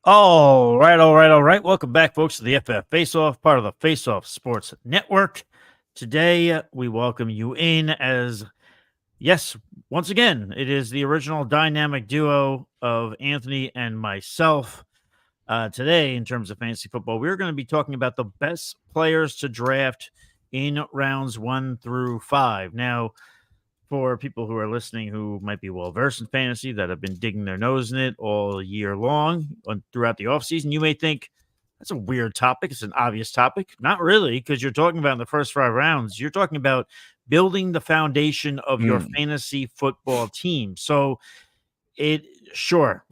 All right. Welcome back, folks, to the FF Face-Off, part of the Face-Off Sports Network. Today, we welcome you in as, yes, once again, it is the original dynamic duo of Anthony and myself. Today, in terms of fantasy football, we're going to be talking about the best players to draft in rounds 1 through 5. Now, for people who are listening who might be well versed in fantasy that have been digging their nose in it all year long throughout the offseason, you may think that's a weird topic. It's an obvious topic. Not really, because you're talking about in the first 5 rounds, you're talking about building the foundation of your fantasy football team. So do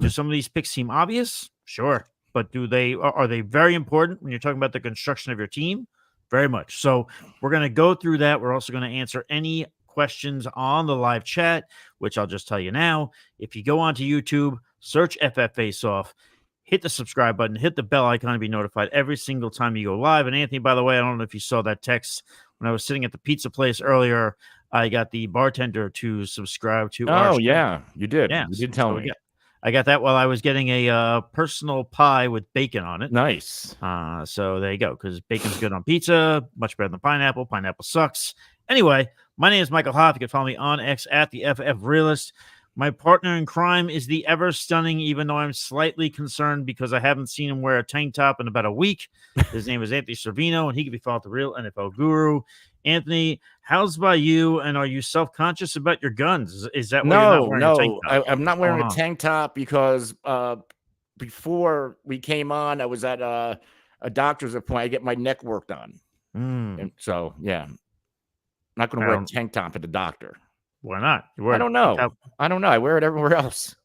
some of these picks seem obvious? Sure. But are they very important when you're talking about the construction of your team? Very much. So we're going to go through that. We're also going to answer any questions on the live chat, which I'll just tell you now. If you go onto YouTube, search FF Face Off, hit the subscribe button, hit the bell icon to be notified every single time you go live. And Anthony, by the way, I don't know if you saw that text when I was sitting at the pizza place earlier. I got the bartender to subscribe to our show. Yeah, you did. Yeah, you did tell me. I got that while I was getting a personal pie with bacon on it. Nice. So there you go, because bacon's good on pizza, much better than pineapple. Pineapple sucks. Anyway, my name is Michael Hoff. You can follow me on X at the FF Realist. My partner in crime is the ever stunning, even though I'm slightly concerned because I haven't seen him wear a tank top in about a week. His name is Anthony Servino, and he can be followed the real NFL guru. Anthony, how's by you? And are you self-conscious about your guns? Is that why you're not wearing a tank top? I'm not wearing a tank top because before we came on, I was at a doctor's appointment. I get my neck worked on. And so, yeah. I'm not going to wear a tank top at the doctor. Why not? I don't know. I wear it everywhere else.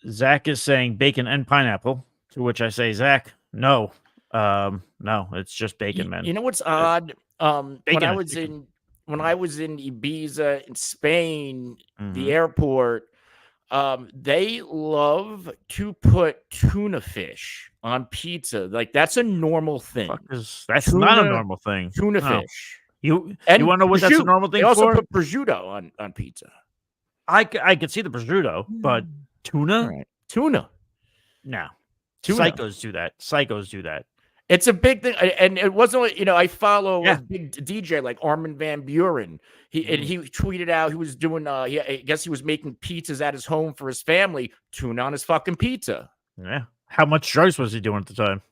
Zach is saying bacon and pineapple, to which I say, Zach, no. No, it's just bacon, man. You know what's odd? When I was in Ibiza in Spain, the airport, they love to put tuna fish on pizza. Like, that's a normal thing. That's not a normal thing. Tuna fish. You want to know what that's a normal thing for? They also for? put prosciutto on pizza. I could see the prosciutto, but tuna? Right. Tuna. No. Psychos do that. It's a big thing. And it wasn't, I follow a big DJ like Armin van Buren. He tweeted out he was doing, I guess he was making pizzas at his home for his family. Tuna on his fucking pizza. Yeah. How much drugs was he doing at the time?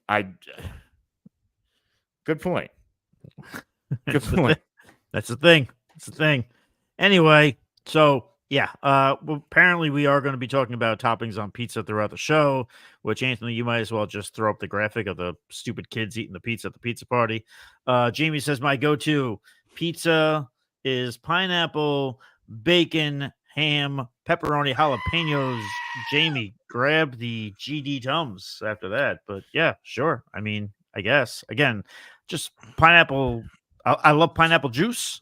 Good point. Good point. That's the thing. Anyway, so yeah, apparently we are going to be talking about toppings on pizza throughout the show, which, Anthony, you might as well just throw up the graphic of the stupid kids eating the pizza at the pizza party. Jamie says my go-to pizza is pineapple, bacon, ham, pepperoni, jalapenos. Jamie, grab the GD Tums after that. But yeah, sure. I mean, I guess. Again, just pineapple. I love pineapple juice.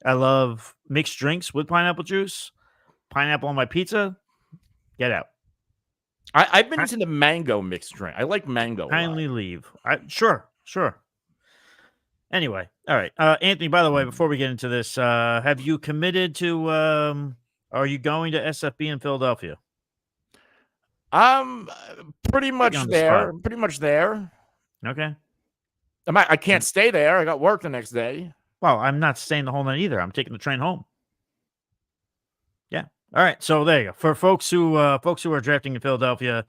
I love mixed drinks with pineapple juice. Pineapple on my pizza. Get out. I've been into the mango mixed drink. I like mango. Kindly leave. Sure. Anyway, all right. Anthony, by the way, before we get into this, have you committed to are you going to SFB in Philadelphia? I'm pretty much there. Okay. I can't stay there. I got work the next day. Well, I'm not staying the whole night either. I'm taking the train home. Yeah. All right. So there you go. For folks who are drafting in Philadelphia,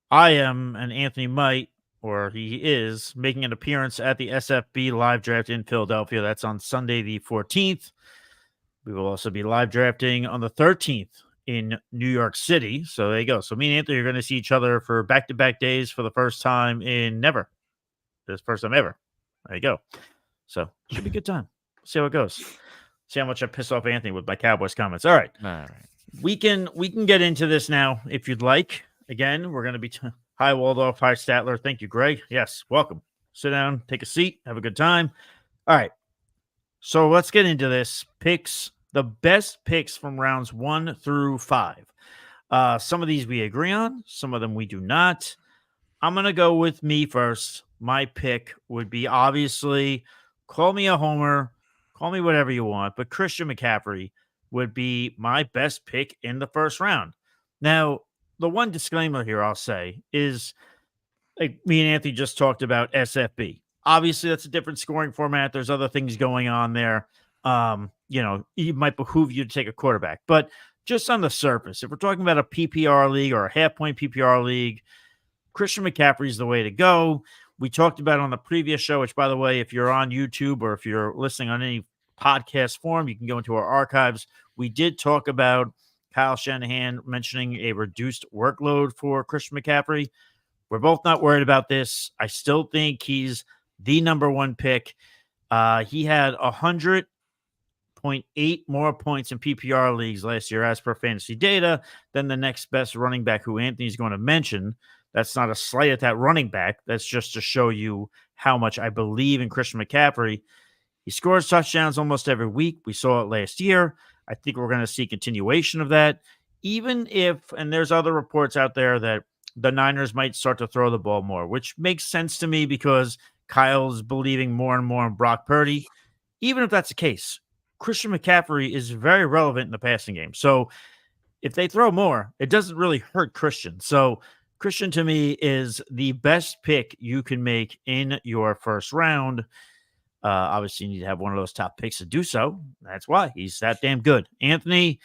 I am, and Anthony might, or he is, making an appearance at the SFB live draft in Philadelphia. That's on Sunday the 14th. We will also be live drafting on the 13th in New York City. So there you go. So me and Anthony are going to see each other for back-to-back days for the first time in never. This first time ever. There you go. So should be a good time. See how it goes. See how much I piss off Anthony with my Cowboys comments. All right. We can get into this now if you'd like. Again, we're going to be hi Waldorf, hi Statler. Thank you, Greg. Yes, welcome. Sit down, take a seat, have a good time. All right. So let's get into this. Picks, the best picks from rounds 1 through 5. Some of these we agree on, some of them we do not. I'm going to go with me first. My pick would be, obviously, call me a homer, call me whatever you want, but Christian McCaffrey would be my best pick in the first round. Now, the one disclaimer here I'll say is, like me and Anthony just talked about SFB. Obviously, that's a different scoring format. There's other things going on there. It might behoove you to take a quarterback, but just on the surface, if we're talking about a PPR league or a half point PPR league, Christian McCaffrey is the way to go. We talked about it on the previous show, which, by the way, if you're on YouTube or if you're listening on any podcast form, you can go into our archives. We did talk about Kyle Shanahan mentioning a reduced workload for Christian McCaffrey. We're both not worried about this. I still think he's the number one pick. He had 100.8 more points in PPR leagues last year as per fantasy data than the next best running back, who Anthony's going to mention. That's not a slight at that running back. That's just to show you how much I believe in Christian McCaffrey. He scores touchdowns almost every week. We saw it last year. I think we're going to see continuation of that. Even if, and there's other reports out there that the Niners might start to throw the ball more, which makes sense to me because Kyle's believing more and more in Brock Purdy. Even if that's the case, Christian McCaffrey is very relevant in the passing game. So if they throw more, it doesn't really hurt Christian. So Christian, to me, is the best pick you can make in your first round. Obviously, you need to have one of those top picks to do so. That's why he's that damn good. Anthony,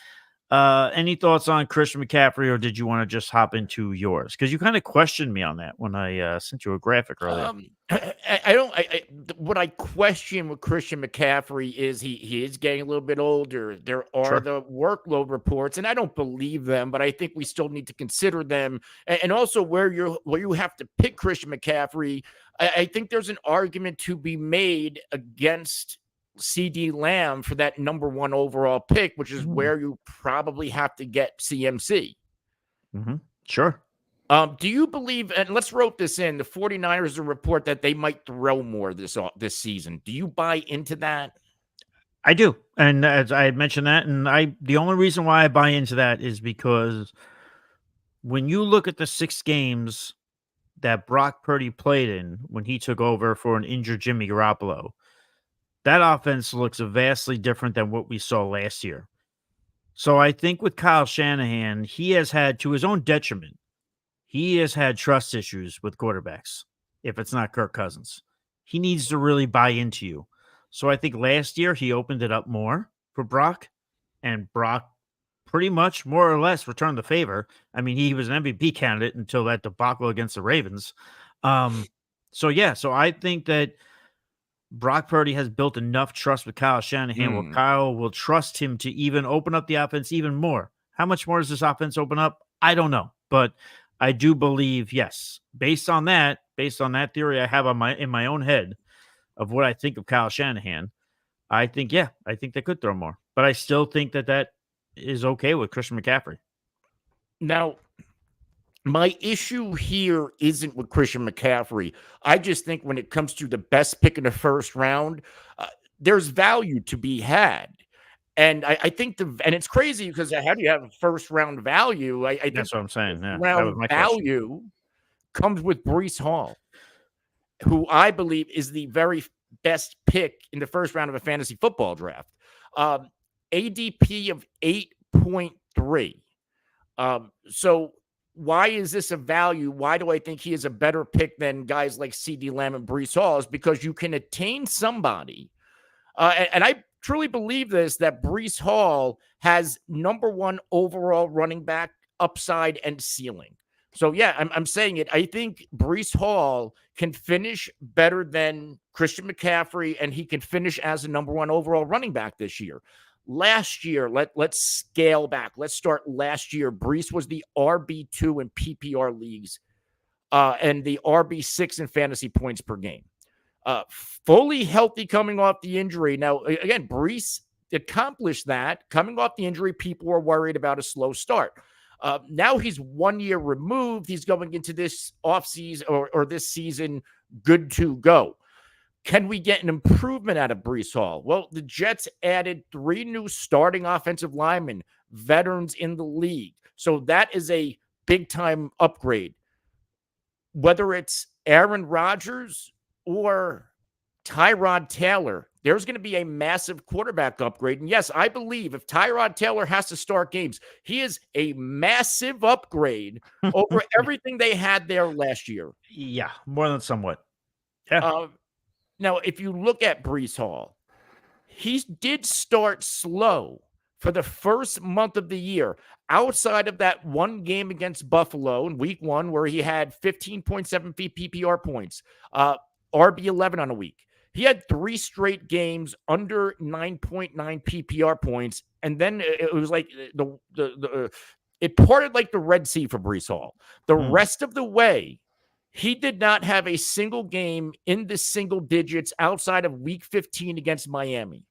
any thoughts on Christian McCaffrey, or did you want to just hop into yours? Because you kind of questioned me on that when I sent you a graphic earlier. What I question with Christian McCaffrey is he is getting a little bit older. There are the workload reports, and I don't believe them, but I think we still need to consider them. And also where you have to pick Christian McCaffrey, I think there's an argument to be made against CD Lamb for that number one overall pick, which is where you probably have to get CMC. Sure. Do you believe, and let's wrote this in, the 49ers report that they might throw more this season. Do you buy into that? I do. And as I had mentioned that, and the only reason why I buy into that is because when you look at the 6 games that Brock Purdy played in when he took over for an injured Jimmy Garoppolo, that offense looks vastly different than what we saw last year. So I think with Kyle Shanahan, he has had, to his own detriment, he has had trust issues with quarterbacks. If it's not Kirk Cousins, he needs to really buy into you. So I think last year he opened it up more for Brock, and Brock pretty much more or less returned the favor. I mean, he was an MVP candidate until that debacle against the Ravens. So I think that Brock Purdy has built enough trust with Kyle Shanahan where Kyle will trust him to even open up the offense even more. How much more does this offense open up? I don't know, but I do believe, yes, based on that theory I have in my own head of what I think of Kyle Shanahan, I think they could throw more, but I still think that is okay with Christian McCaffrey. Now, my issue here isn't with Christian McCaffrey. I just think when it comes to the best pick in the first round, there's value to be had. And I think and it's crazy because how do you have first round value? I think that's what I'm saying. Yeah, round value comes with Breece Hall, who I believe is the very best pick in the first round of a fantasy football draft. ADP of 8.3. So why is this a value? Why do I think he is a better pick than guys like CD Lamb and Breece Hall? Is because you can attain somebody. And I truly believe this, that Breece Hall has number one overall running back upside and ceiling. So, yeah, I'm saying it. I think Breece Hall can finish better than Christian McCaffrey, and he can finish as a number one overall running back this year. Last year, let's scale back. Let's start last year. Breece was the RB2 in PPR leagues and the RB6 in fantasy points per game. Fully healthy coming off the injury. Now, again, Breece accomplished that. Coming off the injury, people were worried about a slow start. Now he's 1 year removed. He's going into this offseason or this season good to go. Can we get an improvement out of Breece Hall? Well, the Jets added 3 new starting offensive linemen, veterans in the league. So that is a big-time upgrade. Whether it's Aaron Rodgers or Tyrod Taylor, there's going to be a massive quarterback upgrade. And yes, I believe if Tyrod Taylor has to start games, he is a massive upgrade over everything they had there last year. Yeah, more than somewhat. Yeah. Now, if you look at Breece Hall, he did start slow for the first month of the year, outside of that one game against Buffalo in week 1, where he had 15.7 PPR points, RB11 on a week. He had 3 straight games under 9.9 PPR points, and then it was like it parted like the Red Sea for Breece Hall. The rest of the way, he did not have a single game in the single digits outside of week 15 against Miami.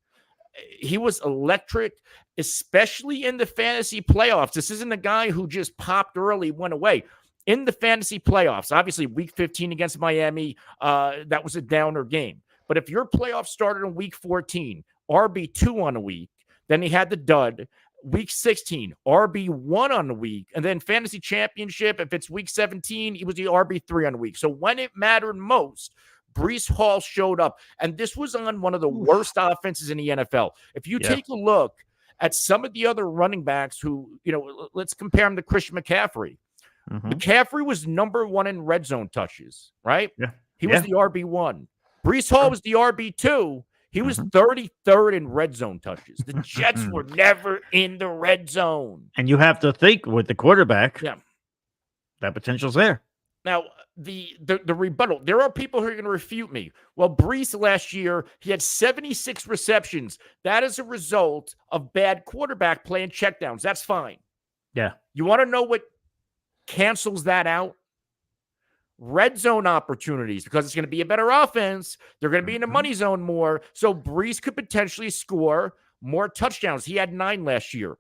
He was electric, especially in the fantasy playoffs. This isn't a guy who just popped early, went away. In the fantasy playoffs, obviously week 15 against Miami, that was a downer game. But if your playoff started in week 14, RB2 on a week, then he had the dud. Week 16, RB1 on the week. And then fantasy championship, if it's week 17, he was the RB3 on the week. So when it mattered most, Breece Hall showed up. And this was on one of the worst offenses in the NFL. If you take a look at some of the other running backs who, let's compare him to Christian McCaffrey. McCaffrey was number 1 in red zone touches, right? Yeah. He was the RB1. Breece Hall was the RB2. He was 33rd in red zone touches. The Jets were never in the red zone. And you have to think with the quarterback, that potential's there. Now, the rebuttal, there are people who are going to refute me. Well, Breece last year, he had 76 receptions. That is a result of bad quarterback play and checkdowns. That's fine. Yeah. You want to know what cancels that out? Red zone opportunities, because it's going to be a better offense. They're going to be in the money zone more. So Breece could potentially score more touchdowns. He had 9 last year.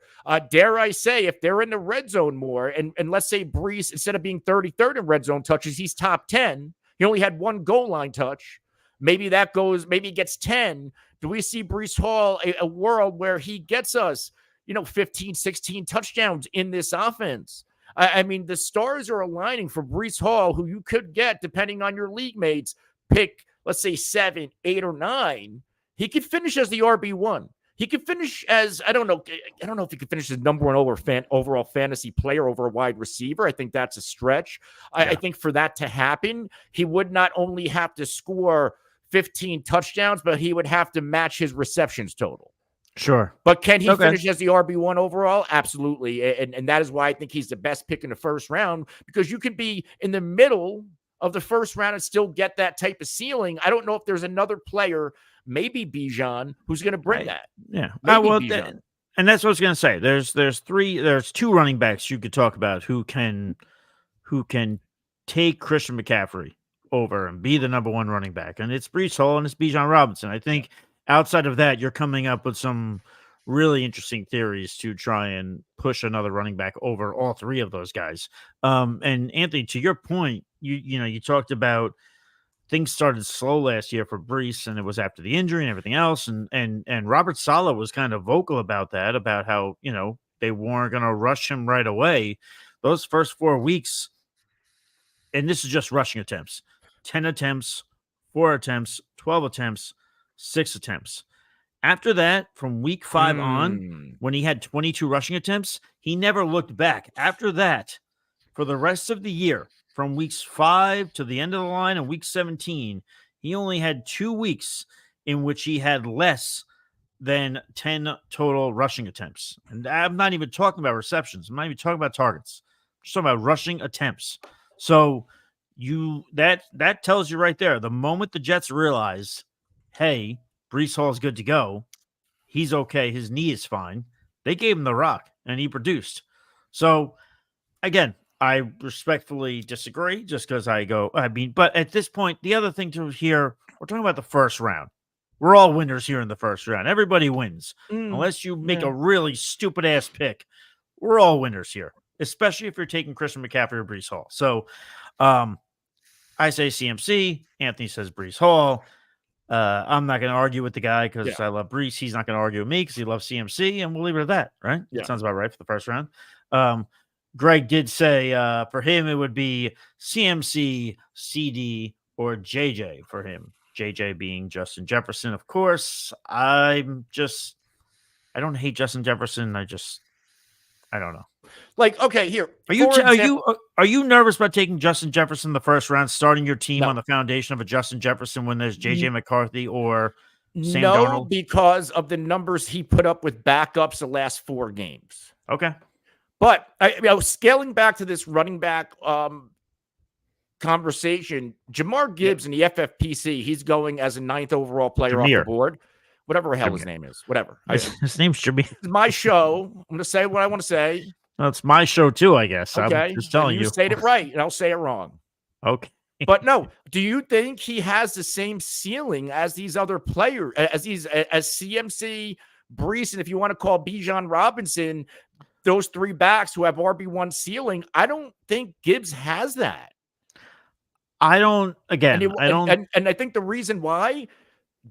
Dare I say, if they're in the red zone more, and let's say Breece, instead of being 33rd in red zone touches, he's top 10. He only had 1 goal line touch. Maybe he gets 10. Do we see Breece Hall a world where he gets us, 15, 16 touchdowns in this offense? I mean, the stars are aligning for Breece Hall, who you could get, depending on your league mates, pick, let's say 7, 8, or 9. He could finish as the RB1. He could finish as, I don't know if he could finish as number 1 overall fantasy player over a wide receiver. I think that's a stretch. I think for that to happen, he would not only have to score 15 touchdowns, but he would have to match his receptions total. Sure. But can he finish as the RB1 overall? Absolutely. And that is why I think he's the best pick in the first round, because you could be in the middle of the first round and still get that type of ceiling. I don't know if there's another player, maybe Bijan, who's going to bring that. Yeah. And that's what I was going to say. There's 2 running backs you could talk about who can take Christian McCaffrey over and be the number 1 running back. And it's Breece Hall and it's Bijan Robinson. I think outside of that, you're coming up with some really interesting theories to try and push another running back over all 3 of those guys. And Anthony, to your point, you talked about things started slow last year for Breece, and it was after the injury and everything else. And Robert Saleh was kind of vocal about that, about how, they weren't going to rush him right away. Those first 4 weeks, and this is just rushing attempts, 10 attempts, 4 attempts, 12 attempts, 6 attempts. After that, from week 5 on, when he had 22 rushing attempts, he never looked back. After that, for the rest of the year, from weeks 5 to the end of the line in week 17, he only had 2 weeks in which he had less than 10 total rushing attempts. And I'm not even talking about receptions. I'm not even talking about targets. I'm just talking about rushing attempts. So that tells you right there, the moment the Jets realize, hey, Breece Hall is good to go, he's okay, his knee is fine, they gave him the rock, and he produced. So, again, I respectfully disagree just because but at this point, the other thing to hear, we're talking about the first round. We're all winners here in the first round. Everybody wins. Unless you make a really stupid-ass pick, we're all winners here, especially if you're taking Christian McCaffrey or Breece Hall. So, I say CMC. Anthony says Breece Hall. I'm not going to argue with the guy because I love Breece. He's not going to argue with me because he loves CMC, and we'll leave it at that, right? Yeah. That sounds about right for the first round. Greg did say for him it would be CMC, CD, or JJ for him. JJ being Justin Jefferson, of course. I don't hate Justin Jefferson. I don't know. Like, okay, here. Are you nervous about taking Justin Jefferson in the first round, starting your team on the foundation of a Justin Jefferson when there's JJ McCarthy or Sam Darnold? Because of the numbers he put up with backups the last 4 games. Okay. But I was scaling back to this running back conversation. Jamar Gibbs in the FFPC, he's going as a 9th overall player off the board. Whatever the hell his name is. Whatever. His name's Jameer. It's my show. I'm going to say what I want to say. Well, it's my show too, I guess. Okay. I'm just telling you. You say it right, and I'll say it wrong. Okay. But no, do you think he has the same ceiling as these other players, as CMC, Breece, and if you want to call Bijan Robinson, those 3 backs who have RB1 ceiling? I don't think Gibbs has that. I don't. And I think the reason why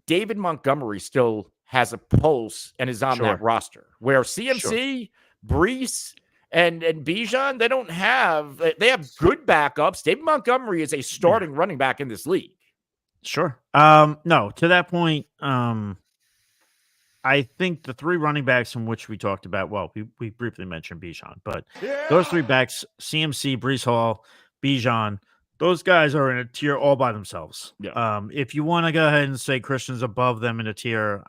David Montgomery still has a pulse and is on that roster, where CMC, Breece, and Bijan, they have good backups. David Montgomery is a starting running back in this league. Sure. No, to that point, I think the 3 running backs from which we talked about, well, we briefly mentioned Bijan, but those 3 backs, CMC, Breece Hall, Bijan, those guys are in a tier all by themselves. Yeah. If you want to go ahead and say Christian's above them in a tier,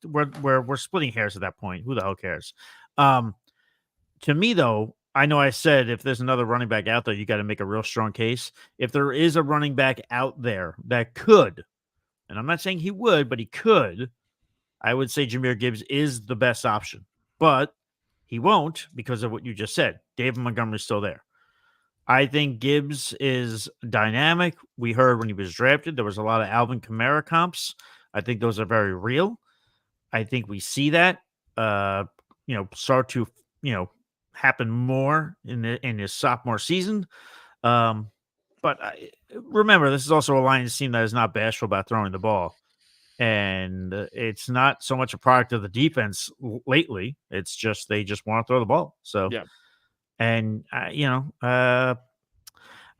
we're splitting hairs at that point. Who the hell cares? To me, though, I know I said if there's another running back out there, you got to make a real strong case. If there is a running back out there that could, and I'm not saying he would, but he could, I would say Jahmyr Gibbs is the best option. But he won't because of what you just said. David Montgomery's still there. I think Gibbs is dynamic. We heard when he was drafted, there was a lot of Alvin Kamara comps. I think those are very real. I think we see that, start to, happen more in his sophomore season. But remember, this is also a Lions team that is not bashful about throwing the ball. And it's not so much a product of the defense lately. It's just they just want to throw the ball. So, yeah. And, I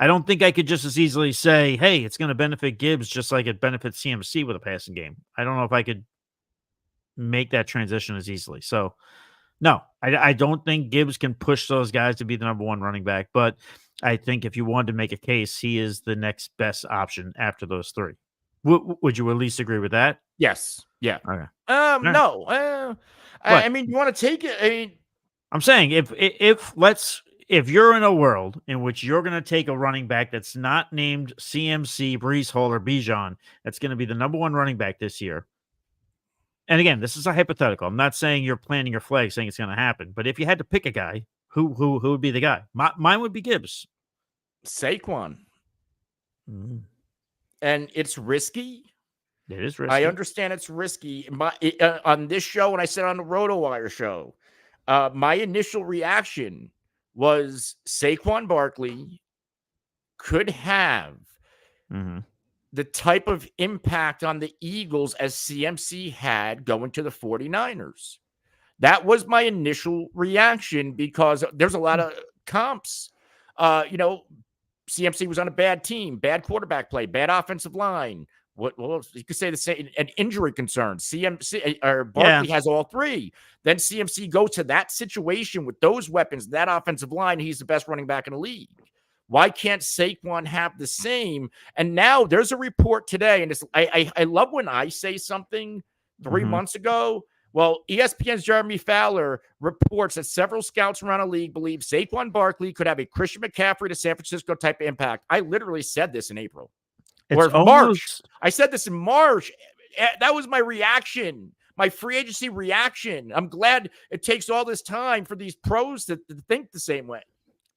don't think I could just as easily say, hey, it's going to benefit Gibbs just like it benefits CMC with a passing game. I don't know if I could make that transition as easily. So, no, I don't think Gibbs can push those guys to be the number 1 running back. But I think if you wanted to make a case, he is the next best option after those 3. Would you at least agree with that? Yes. Yeah. Okay. No. I mean, you want to take it. I'm saying if you're in a world in which you're going to take a running back that's not named CMC, Breece Hall, or Bijan, that's going to be the number 1 running back this year. And again, this is a hypothetical. I'm not saying you're planting your flag saying it's going to happen, but if you had to pick a guy, who would be the guy? Mine would be Gibbs. Saquon. Mm. And it's risky. It is risky. I understand it's risky. On this show, when I said on the RotoWire show, my initial reaction was Saquon Barkley could have the type of impact on the Eagles as CMC had going to the 49ers. That was my initial reaction because there's a lot of comps. CMC was on a bad team, bad quarterback play, bad offensive line. What you could say the same, an injury concern. CMC or Barkley has all 3. Then CMC goes to that situation with those weapons, that offensive line. He's the best running back in the league. Why can't Saquon have the same? And now there's a report today, and I love when I say something 3 months ago. Well, ESPN's Jeremy Fowler reports that several scouts around the league believe Saquon Barkley could have a Christian McCaffrey to San Francisco type of impact. I literally said this in April. March. I said this in March. That was my reaction, my free agency reaction. I'm glad it takes all this time for these pros to think the same way.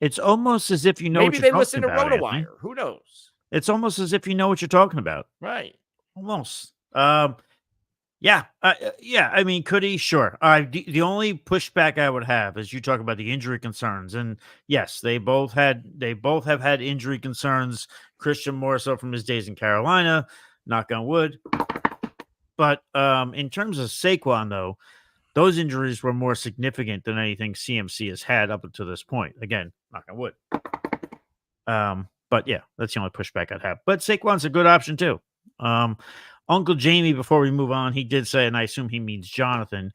It's almost as if you know Maybe what you're they listen to about, RotoWire. Anthony. Who knows? It's almost as if you know what you're talking about. Right. Almost. Yeah. I mean, could he? Sure. The only pushback I would have is you talk about the injury concerns, and yes, they both have had injury concerns. Christian more so from his days in Carolina, knock on wood. But in terms of Saquon, though, those injuries were more significant than anything CMC has had up until this point. Again, knock on wood. But yeah, that's the only pushback I'd have. But Saquon's a good option too. Uncle Jamie, before we move on, he did say, and I assume he means Jonathan.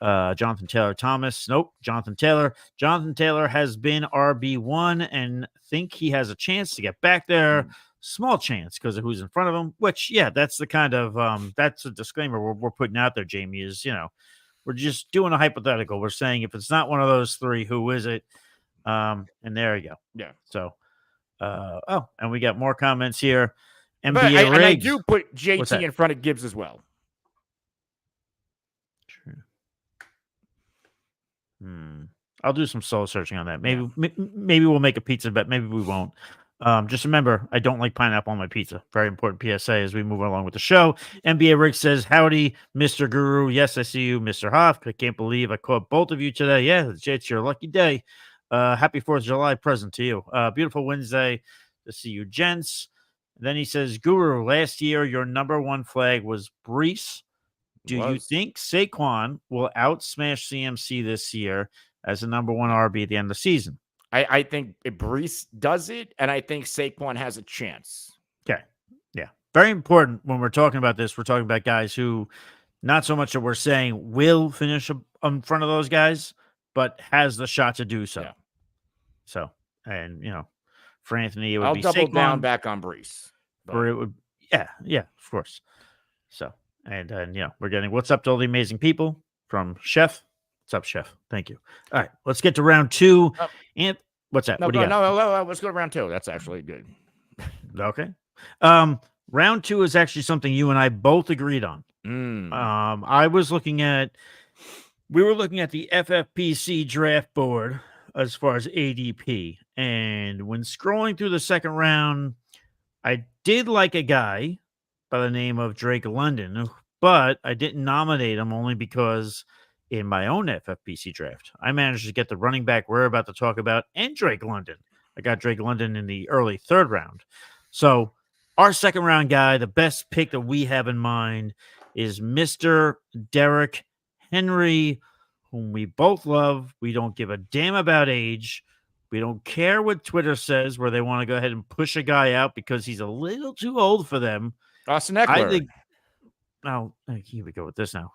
Jonathan Taylor Thomas. Nope, Jonathan Taylor. Jonathan Taylor has been RB1 and think he has a chance to get back there. Small chance because of who's in front of him, which, yeah, that's the kind of that's a disclaimer we're putting out there, Jamie, is, we're just doing a hypothetical. We're saying if it's not one of those three, who is it? And there you go. Yeah. So, and we got more comments here. NBA but Riggs. And I do put JT in front of Gibbs as well. I'll do some soul searching on that. Maybe we'll make a pizza bet. Maybe we won't. Just remember, I don't like pineapple on my pizza. Very important PSA as we move along with the show. NBA Rick says, howdy, Mr. Guru. Yes, I see you, Mr. Hoff. I can't believe I caught both of you today. Yeah, it's your lucky day. Happy 4th of July present to you. Beautiful Wednesday to see you, gents. And then he says, Guru, last year your number one flag was Breece. Do you think Saquon will outsmash CMC this year as the number one RB at the end of the season? I think Breece does it, and I think Saquon has a chance. Okay. Yeah. Very important when we're talking about this. We're talking about guys who, not so much that we're saying will finish in front of those guys, but has the shot to do so. Yeah. So, and, for Anthony, it would I'll be double Saquon, down back on Breece. Or it would, yeah, of course. So, and we're getting what's up to all the amazing people from Chef. What's up, Chef? Thank you. All right, let's get to round 2. And what's that? No, let's go to round 2. That's actually good. Okay. Round 2 is actually something you and I both agreed on. We were looking at the FFPC draft board as far as ADP, and when scrolling through the second round, I did like a guy by the name of Drake London, but I didn't nominate him only because in my own FFPC draft, I managed to get the running back we're about to talk about and Drake London. I got Drake London in the early 3rd round. So our second round guy, the best pick that we have in mind is Mr. Derrick Henry, whom we both love. We don't give a damn about age. We don't care what Twitter says, where they want to go ahead and push a guy out because he's a little too old for them. Austin Eckler. Here we go with this now.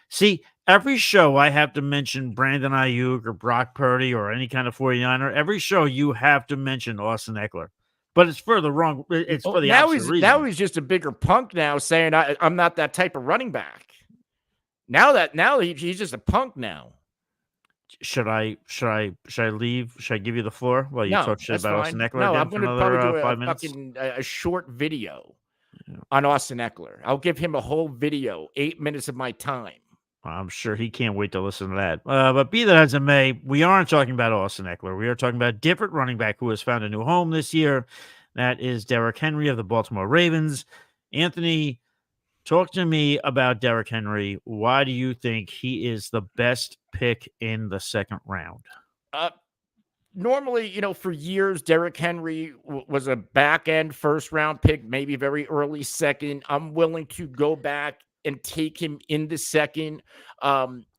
See, every show I have to mention Brandon Ayuk or Brock Purdy or any kind of 49er. Every show you have to mention Austin Eckler. But it's for the wrong. It's for the opposite reason. Now he's just a bigger punk now, saying I'm not that type of running back. Now he's just a punk now. Should I leave? Should I give you the floor while you talk shit about Austin Eckler? No, I'm going to probably do a short video on Austin Eckler. I'll give him a whole video, 8 minutes of my time. I'm sure he can't wait to listen to that. But be that as it may, we aren't talking about Austin Eckler. We are talking about a different running back who has found a new home this year. That is Derrick Henry of the Baltimore Ravens. Anthony, talk to me about Derrick Henry. Why do you think he is the best pick in the second round? Normally, for years, Derrick Henry was a back-end first-round pick, maybe very early second. I'm willing to go back and take him in the second.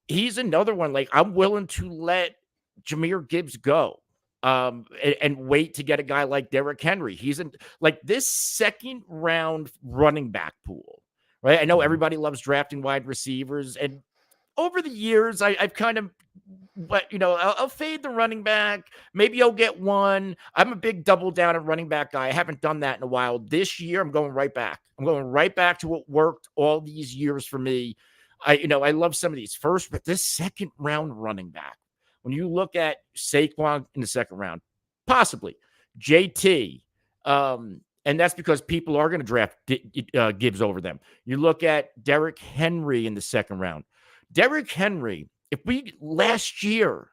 He's another one. Like, I'm willing to let Jahmyr Gibbs go and wait to get a guy like Derrick Henry. He's like this second-round running back pool, right? I know everybody loves drafting wide receivers, and over the years, I've kind of, I'll fade the running back. Maybe I'll get one. I'm a big double down at running back guy. I haven't done that in a while. This year, I'm going right back. I'm going right back to what worked all these years for me. I love some of these first, but this second round running back, when you look at Saquon in the second round, possibly JT, and that's because people are going to draft Gibbs over them. You look at Derrick Henry in the second round. Derrick Henry, last year,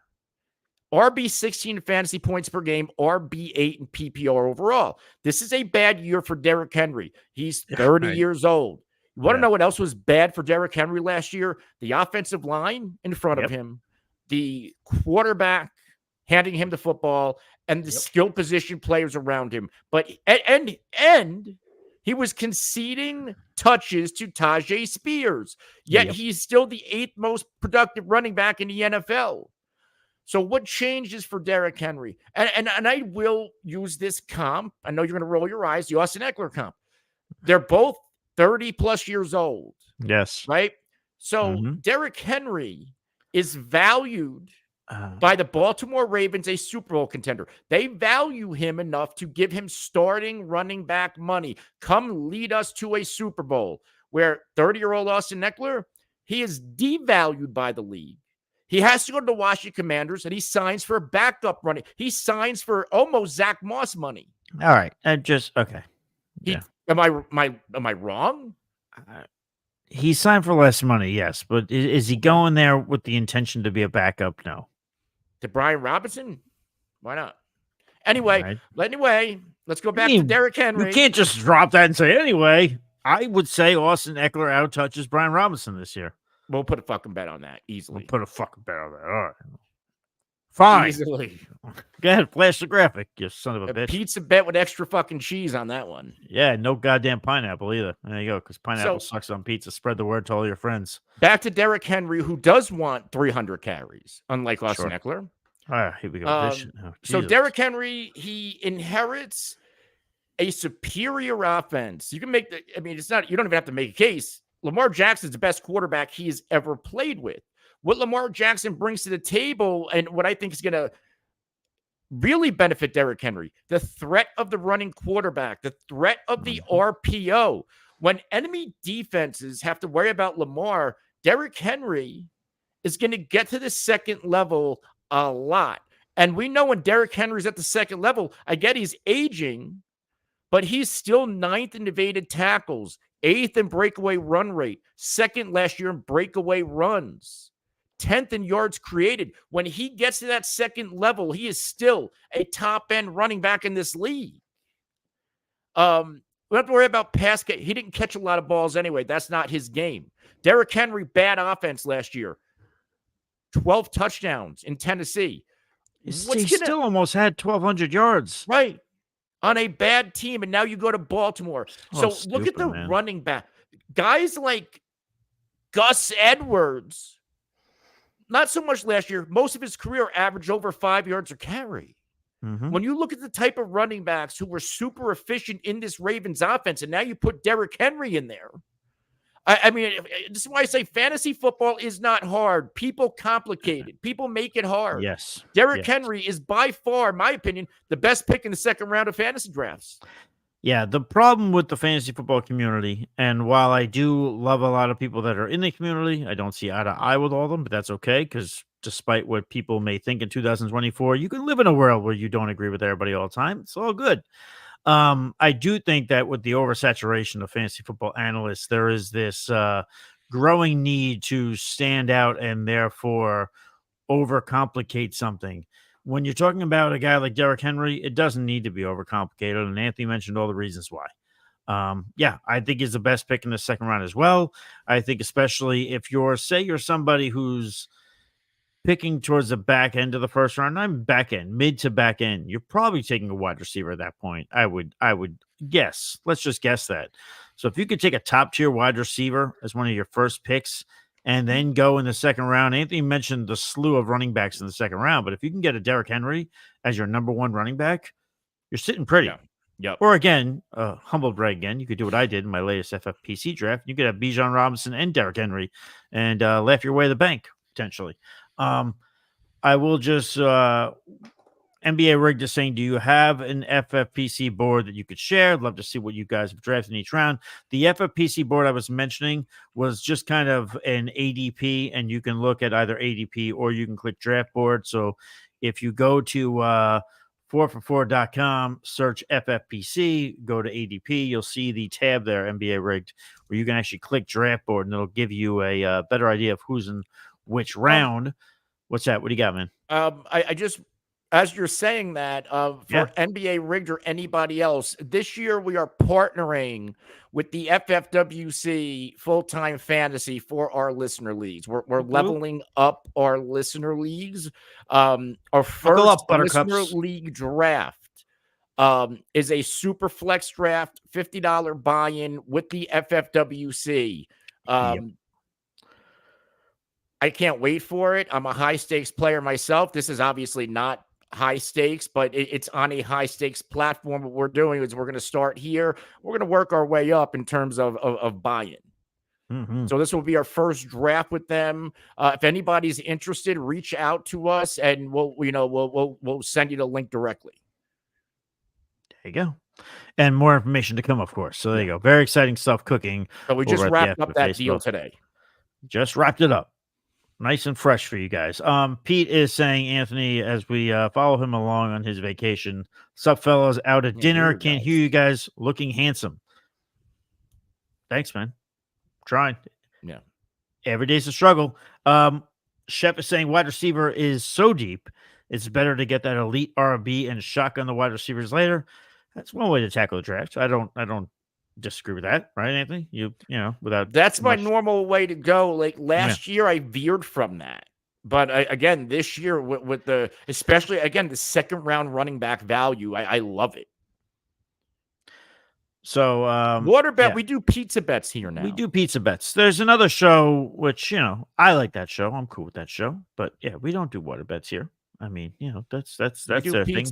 RB 16 fantasy points per game, RB 8 in PPR overall. This is a bad year for Derrick Henry. He's 30 years old. You want to know what else was bad for Derrick Henry last year? The offensive line in front of him, the quarterback handing him the football, and the skill position players around him. But and he was conceding touches to Tajay Spears, yet he's still the 8th most productive running back in the NFL. So what changes for Derrick Henry? And I will use this comp. I know you're going to roll your eyes, the Austin Eckler comp. They're both 30 plus years old. Yes. Right? So Derrick Henry is valued by the Baltimore Ravens, a Super Bowl contender. They value him enough to give him starting running back money. Come lead us to a Super Bowl. Where 30-year-old Austin Eckler, he is devalued by the league. He has to go to the Washington Commanders, and he signs for a backup running. He signs for almost Zach Moss money. All right. Okay. Yeah. Am I wrong? He signed for less money, yes. But is he going there with the intention to be a backup? No. To Brian Robinson? Why not? Anyway, let's go back to Derrick Henry. You can't just drop that and say, anyway, I would say Austin Eckler out-touches Brian Robinson this year. We'll put a fucking bet on that easily. We'll put a fucking bet on that. All right. Fine. Easily. Go ahead, flash the graphic, you son of a bitch. Pizza bet with extra fucking cheese on that one. Yeah, no goddamn pineapple either. There you go, because pineapple sucks on pizza. Spread the word to all your friends. Back to Derrick Henry, who does want 300 carries, unlike Austin Eckler. All right, here we go. So Derrick Henry, he inherits a superior offense. You can make it's not, you don't even have to make a case. Lamar Jackson's the best quarterback he has ever played with. What Lamar Jackson brings to the table and what I think is going to really benefit Derrick Henry, the threat of the running quarterback, the threat of the RPO. When enemy defenses have to worry about Lamar, Derrick Henry is going to get to the second level a lot. And we know when Derrick Henry's at the second level, I get he's aging, but he's still 9th in evaded tackles, 8th in breakaway run rate, 2nd last year in breakaway runs, 10th in yards created. When he gets to that second level, he is still a top-end running back in this league. We don't have to worry about pass. He didn't catch a lot of balls anyway. That's not his game. Derrick Henry, bad offense last year. 12 touchdowns in Tennessee. He still almost had 1,200 yards. Right. On a bad team, and now you go to Baltimore. Look at the running back. Guys like Gus Edwards, not so much last year. Most of his career averaged over 5 yards a carry. When you look at the type of running backs who were super efficient in this Ravens offense, and now you put Derrick Henry in there. I mean, this is why I say fantasy football is not hard. People complicate it. People make it hard. Yes. Derrick Henry is by far, in my opinion, the best pick in the second round of fantasy drafts. Yeah, the problem with the fantasy football community, and while I do love a lot of people that are in the community, I don't see eye to eye with all of them, but that's okay, because despite what people may think in 2024, you can live in a world where you don't agree with everybody all the time. It's all good. I do think that with the oversaturation of fantasy football analysts, there is this growing need to stand out and therefore overcomplicate something. When you're talking about a guy like Derrick Henry, it doesn't need to be overcomplicated. And Anthony mentioned all the reasons why. I think he's the best pick in the second round as well. I think especially if you're somebody who's picking towards the back end of the first round, I'm back end, mid to back end, you're probably taking a wide receiver at that point. I would guess. Let's just guess that. So if you could take a top tier wide receiver as one of your first picks and then go in the second round, Anthony mentioned the slew of running backs in the second round, but if you can get a Derrick Henry as your number one running back, you're sitting pretty. Yeah. Or again, humble brag again, you could do what I did in my latest FFPC draft. You could have Bijan Robinson and Derrick Henry and laugh your way to the bank potentially. I will just NBA Rigged is saying, do you have an FFPC board that you could share? I'd love to see what you guys have drafted in each round. The FFPC board I was mentioning was just kind of an ADP, and you can look at either ADP or you can click draft board. So if you go to 4for4.com, search FFPC, go to ADP, you'll see the tab there, NBA Rigged, where you can actually click draft board, and it'll give you a better idea of who's in which round. What's that? What do you got, man? I just, as you're saying that, for NBA Rigged or anybody else, this year we are partnering with the FFWC Full-Time Fantasy for our listener leagues. We're leveling up our listener leagues. Our first listener league draft is a super flex draft, $50 buy-in with the FFWC. I can't wait for it. I'm a high stakes player myself. This is obviously not high stakes, but it's on a high stakes platform. What we're doing is we're going to start here. We're going to work our way up in terms of buy-in. Mm-hmm. So this will be our first draft with them. If anybody's interested, reach out to us, and we'll send you the link directly. There you go. And more information to come, of course. So there you go. Very exciting stuff cooking. So we just wrapped up that deal today. Just wrapped it up. Nice and fresh for you guys. Pete is saying, Anthony, as we follow him along on his vacation, sup, fellas, out at dinner. Can't hear you guys looking handsome. Thanks, man. Trying. Yeah. Every day's a struggle. Shep is saying wide receiver is so deep, it's better to get that elite RB and shotgun the wide receivers later. That's one way to tackle the draft. I don't disagree with that, right, Anthony? You know, without that's my normal way to go. Like last year, I veered from that. But again, this year with the, especially again, the second round running back value, I love it. So water bet, we do pizza bets here now. We do pizza bets. There's another show which, you know, I like that show. I'm cool with that show. But yeah, we don't do water bets here. I mean, you know, that's their thing.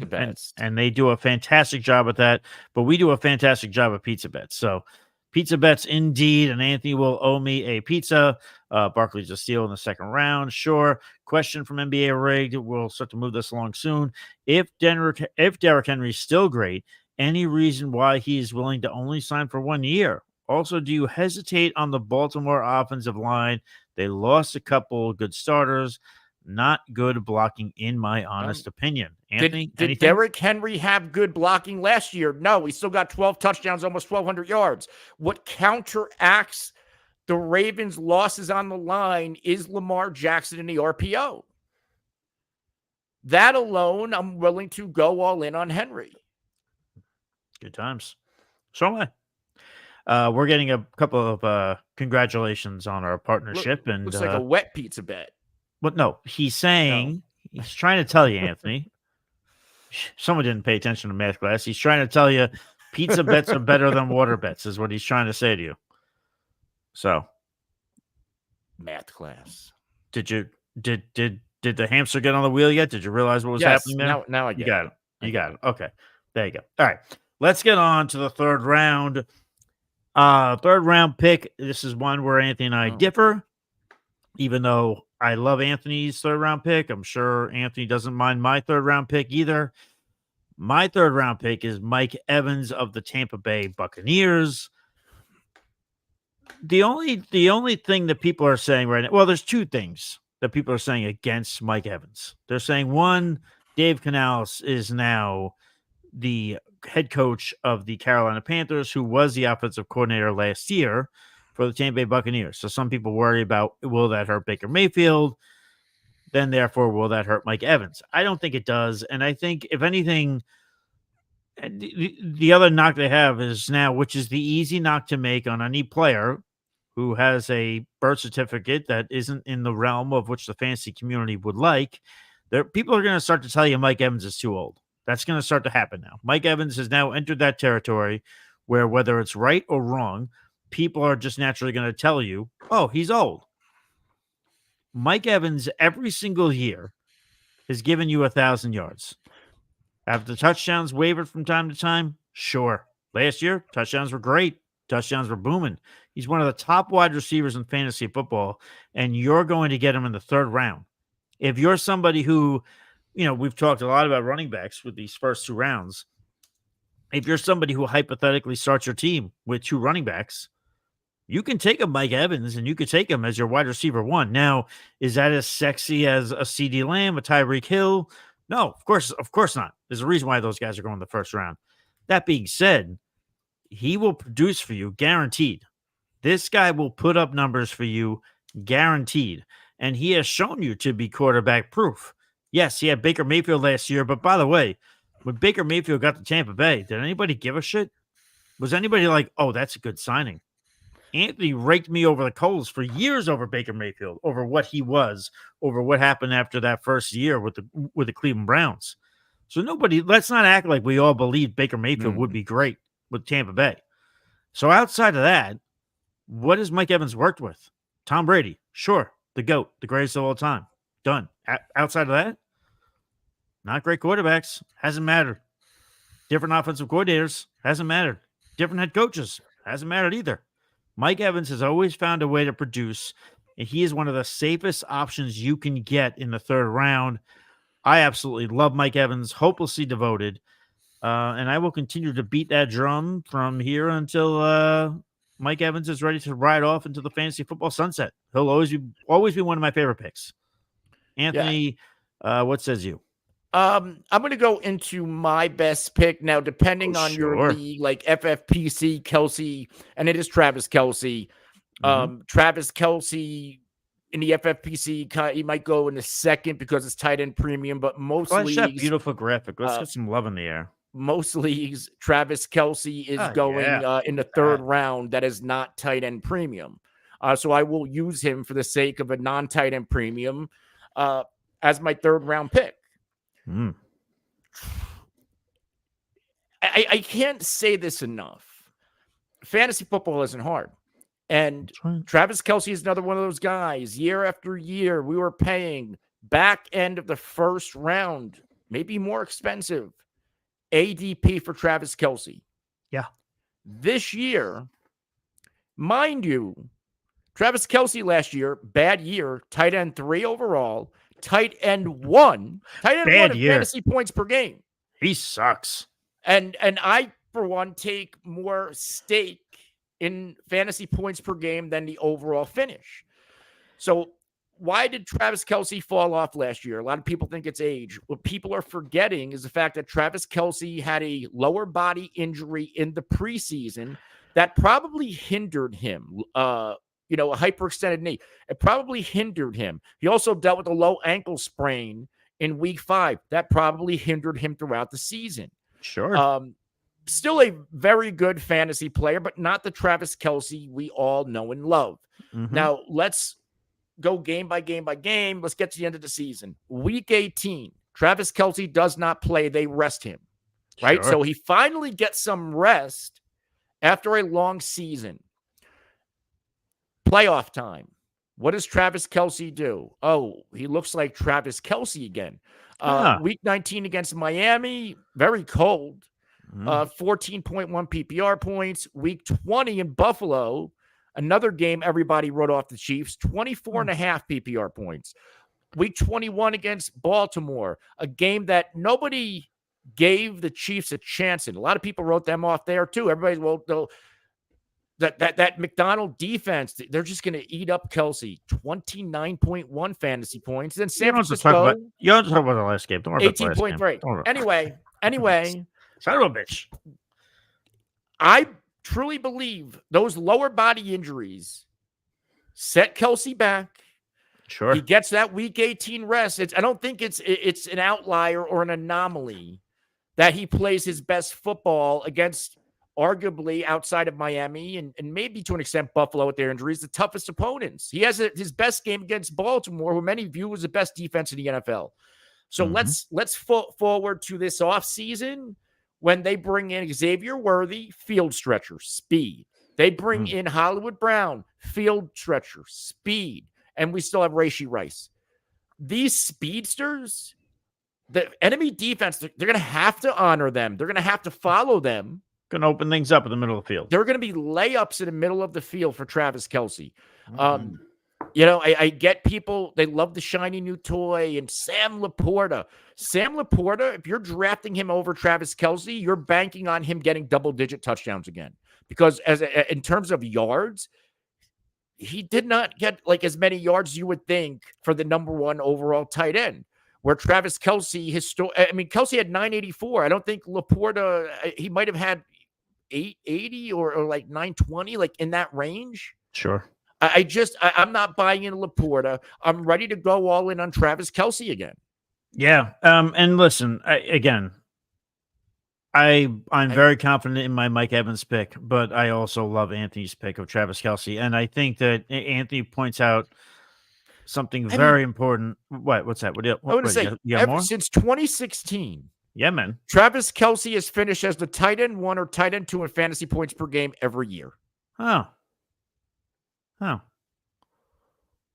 And they do a fantastic job at that. But we do a fantastic job of pizza bets. So pizza bets indeed. And Anthony will owe me a pizza. Barkley's a steal in the second round. Sure. Question from NBA Rigged. We'll start to move this along soon. If Derrick Henry's still great, any reason why he is willing to only sign for 1 year? Also, do you hesitate on the Baltimore offensive line? They lost a couple good starters. Not good blocking, in my honest opinion. Anthony, did Derrick Henry have good blocking last year? No, he still got 12 touchdowns, almost 1,200 yards. What counteracts the Ravens' losses on the line is Lamar Jackson in the RPO. That alone, I'm willing to go all in on Henry. Good times. So am I. We're getting a couple of congratulations on our partnership. Looks like a wet pizza bet. But no, he's saying, he's trying to tell you, Anthony. Someone didn't pay attention to math class. He's trying to tell you pizza bets are better than water bets, is what he's trying to say to you. So, math class. Did the hamster get on the wheel yet? Did you realize what was happening there? Now I get it. You got it. Okay. There you go. All right. Let's get on to the third round. Third round pick. This is one where Anthony and I differ. Even though I love Anthony's third round pick, I'm sure Anthony doesn't mind my third round pick either. My third round pick is Mike Evans of the Tampa Bay Buccaneers. The only thing that people are saying right now, well, there's two things that people are saying against Mike Evans. They're saying, one, Dave Canales is now the head coach of the Carolina Panthers, who was the offensive coordinator last year for the Tampa Bay Buccaneers. So some people worry about, will that hurt Baker Mayfield? Then therefore, will that hurt Mike Evans? I don't think it does. And I think if anything, the other knock they have is now, which is the easy knock to make on any player who has a birth certificate that isn't in the realm of which the fantasy community would like. People are going to start to tell you Mike Evans is too old. That's going to start to happen now. Mike Evans has now entered that territory where, whether it's right or wrong, people are just naturally going to tell you, oh, he's old. Mike Evans, every single year, has given you 1,000 yards. Have the touchdowns wavered from time to time? Sure. Last year, touchdowns were great. Touchdowns were booming. He's one of the top wide receivers in fantasy football, and you're going to get him in the third round. If you're somebody who, you know, we've talked a lot about running backs with these first two rounds. If you're somebody who hypothetically starts your team with two running backs, you can take a Mike Evans and you could take him as your wide receiver one. Now, is that as sexy as a CeeDee Lamb, a Tyreek Hill? No, of course not. There's a reason why those guys are going the first round. That being said, he will produce for you, guaranteed. This guy will put up numbers for you, guaranteed. And he has shown you to be quarterback proof. Yes, he had Baker Mayfield last year, but by the way, when Baker Mayfield got to Tampa Bay, did anybody give a shit? Was anybody like, oh, that's a good signing? Anthony raked me over the coals for years over Baker Mayfield, over what he was, over what happened after that first year with the Cleveland Browns. So let's not act like we all believed Baker Mayfield would be great with Tampa Bay. So outside of that, what has Mike Evans worked with? Tom Brady, sure, the GOAT, the greatest of all time. Done. Outside of that, Not great quarterbacks. Hasn't mattered. Different offensive coordinators. Hasn't mattered. Different head coaches. Hasn't mattered either. Mike Evans has always found a way to produce, and he is one of the safest options you can get in the third round. I absolutely love Mike Evans, hopelessly devoted, and I will continue to beat that drum from here until Mike Evans is ready to ride off into the fantasy football sunset. He'll always be one of my favorite picks. Anthony, what says you? I'm going to go into my best pick now, depending on your league, like FFPC, Kelce, and it is Travis Kelce. Travis Kelce in the FFPC, he might go in the second because it's tight end premium, but most leagues, that beautiful graphic. Let's get some love in the air. Most leagues, Travis Kelce is going in the third round. That is not tight end premium. So I will use him for the sake of a non-tight end premium as my third round pick. I can't say this enough. Fantasy football isn't hard. And Travis Kelce is another one of those guys. Year after year, we were paying back end of the first round, maybe more expensive, ADP for Travis Kelce. Yeah. This year, mind you, Travis Kelce last year, bad year, tight end 3 overall, tight end 1 in fantasy points per game. He sucks. And I, for one, take more stake in fantasy points per game than the overall finish. So why did Travis Kelce fall off last year? A lot of people think it's age. What people are forgetting is the fact that Travis Kelce had a lower body injury in the preseason that probably hindered him. A hyperextended knee. It probably hindered him. He also dealt with a low ankle sprain in week 5. That probably hindered him throughout the season. Sure. Still a very good fantasy player, but not the Travis Kelce we all know and love. Now, let's go game by game by game. Let's get to the end of the season. Week 18, Travis Kelce does not play. They rest him, right? Sure. So he finally gets some rest after a long season. Playoff time. What does Travis Kelce do? Oh, he looks like Travis Kelce again. Week 19 against Miami, very cold. 14.1 PPR points. Week 20 in Buffalo, another game everybody wrote off the Chiefs, 24.5 PPR points. Week 21 against Baltimore, a game that nobody gave the Chiefs a chance in. A lot of people wrote them off there too. Everybody's, that McDonald defense, they're just going to eat up Kelce. 29.1 fantasy points. Then San Francisco. You don't talk about the last game. Don't worry about the last 18.3. game. Anyway. Son of a bitch. I truly believe those lower body injuries set Kelce back. Sure. He gets that week 18 rest. I don't think it's an outlier or an anomaly that he plays his best football against arguably outside of Miami and maybe to an extent Buffalo with their injuries, the toughest opponents. He has his best game against Baltimore, who many view as the best defense in the NFL. So let's forward to this offseason when they bring in Xavier Worthy, field stretcher, speed. They bring in Hollywood Brown, field stretcher, speed. And we still have Rashee Rice. These speedsters, the enemy defense, they're going to have to honor them. They're going to have to follow them. Going to open things up in the middle of the field. There are going to be layups in the middle of the field for Travis Kelce. I get people, they love the shiny new toy and Sam Laporta. Sam Laporta, if you're drafting him over Travis Kelce, you're banking on him getting double-digit touchdowns again. Because in terms of yards, he did not get like as many yards as you would think for the number 1 overall tight end. Where Travis Kelce, Kelce had 984. I don't think Laporta, he might have had 880 or like 920, like in that range. Sure. I'm not buying into Laporta. I'm ready to go all in on Travis Kelce again. Yeah. And listen, I'm very confident in my Mike Evans pick, but I also love Anthony's pick of Travis Kelce. And I think that Anthony points out something very important. What's that? I want to say, ever since 2016. Yeah, man. Travis Kelce has finished as the tight end 1 or tight end 2 in fantasy points per game every year. Oh.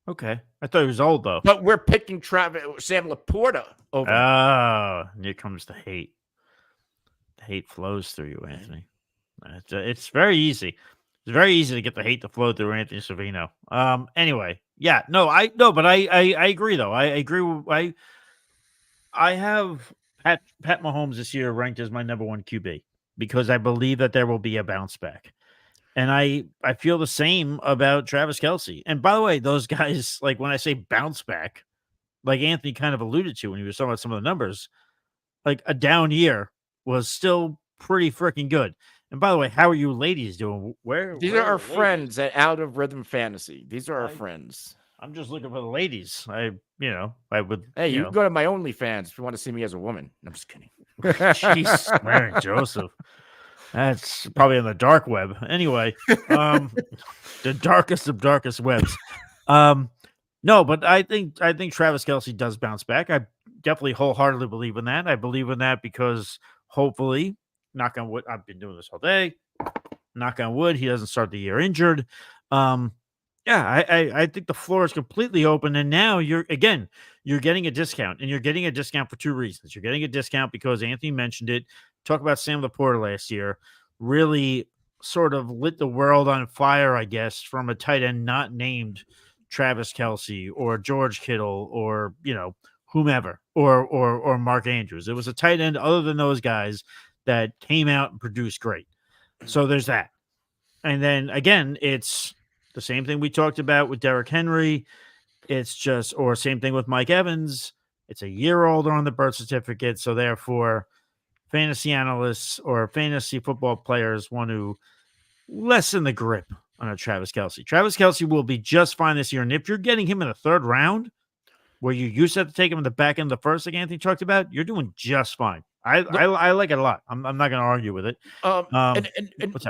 Okay. I thought he was old, though. But we're picking Sam Laporta over. Oh, here comes the hate. The hate flows through you, Anthony. It's very easy. It's very easy to get the hate to flow through Anthony Savino. Anyway, yeah, but I agree though. I agree. I have Pat Mahomes this year ranked as my number one QB because I believe that there will be a bounce back. And I feel the same about Travis Kelce. And by the way, those guys, like when I say bounce back, like Anthony kind of alluded to when he was talking about some of the numbers, like a down year was still pretty freaking good. And by the way, how are you ladies doing? These are our friends at Out of Rhythm Fantasy. These are our friends. I'm just looking for the ladies. I would. Hey, you can go to my OnlyFans if you want to see me as a woman. I'm just kidding. Jesus, Mary Joseph. That's probably on the dark web. Anyway, the darkest of darkest webs. No, but I think Travis Kelce does bounce back. I definitely wholeheartedly believe in that. I believe in that because hopefully, knock on wood, I've been doing this all day. Knock on wood, he doesn't start the year injured. Yeah, I think the floor is completely open, and now you're getting a discount, and you're getting a discount for two reasons. You're getting a discount because Anthony mentioned it. Talk about Sam Laporta last year, really sort of lit the world on fire, I guess, from a tight end not named Travis Kelce or George Kittle or whomever or Mark Andrews. It was a tight end other than those guys that came out and produced great. So there's that, and then again, it's the same thing we talked about with Derrick Henry. It's just, or same thing with Mike Evans. It's a year older on the birth certificate. So therefore, fantasy analysts or fantasy football players want to lessen the grip on a Travis Kelce. Travis Kelce will be just fine this year. And if you're getting him in the third round, where you used to have to take him in the back end of the first, like Anthony talked about, you're doing just fine. I like it a lot. I'm not going to argue with it. And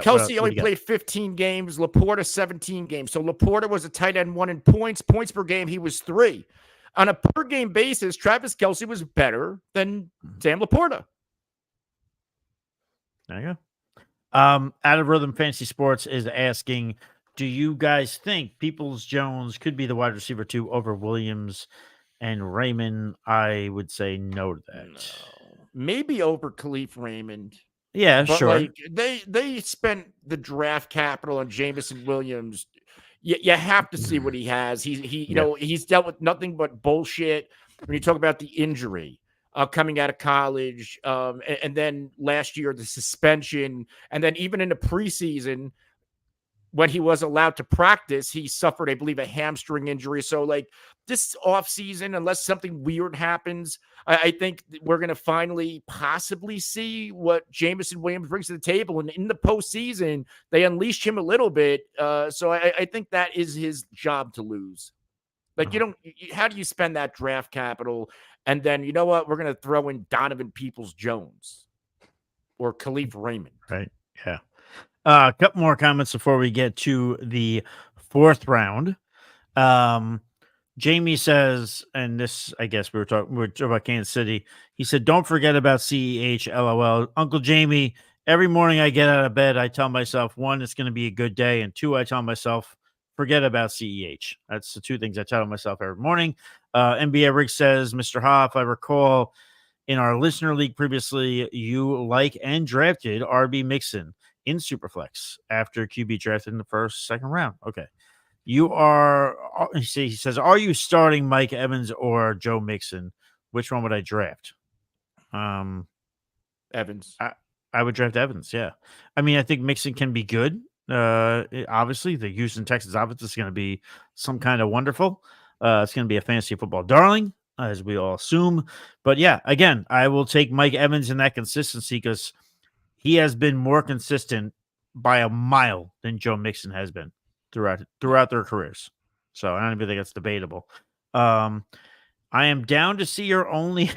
Kelce only played 15 games. Laporta 17 games. So Laporta was a tight end 1 in points. Points per game, he was 3. On a per game basis, Travis Kelce was better than Sam Laporta. There you go. Out of Rhythm Fantasy Sports is asking, do you guys think Peoples-Jones could be the wide receiver 2 over Williams and Raymond? I would say no to that. No. Maybe over Khalif Raymond. Yeah, but sure. Like they spent the draft capital on Jameson Williams. You have to see what he has. He's dealt with nothing but bullshit. When you talk about the injury coming out of college, and then last year the suspension, and then even in the preseason when he was allowed to practice, he suffered, I believe, a hamstring injury. So like this offseason, unless something weird happens, I think we're going to finally possibly see what Jameson Williams brings to the table. And in the postseason, they unleashed him a little bit. So I think that is his job to lose. Like, how do you spend that draft capital? And then, you know what? We're going to throw in Donovan Peoples-Jones or Khalif Raymond. Right. Yeah. A couple more comments before we get to the fourth round. Jamie says, and this, I guess we're talking about Kansas City. He said, don't forget about CEH, LOL. Uncle Jamie, every morning I get out of bed, I tell myself, 1, it's going to be a good day. And 2, I tell myself, forget about CEH. That's the 2 things I tell myself every morning. NBA Rick says, Mr. Hoff, I recall in our listener league previously, you and drafted RB Mixon in Superflex after QB drafted in the second round. Okay. You are, he says, are you starting Mike Evans or Joe Mixon? Which one would I draft? Evans. I would draft Evans. Yeah. I mean, I think Mixon can be good. Obviously, the Houston Texans offense is going to be some kind of wonderful. It's going to be a fantasy football darling, as we all assume. But yeah, again, I will take Mike Evans in that consistency because he has been more consistent by a mile than Joe Mixon has been throughout their careers. So I don't even think that's debatable. I am down to see your only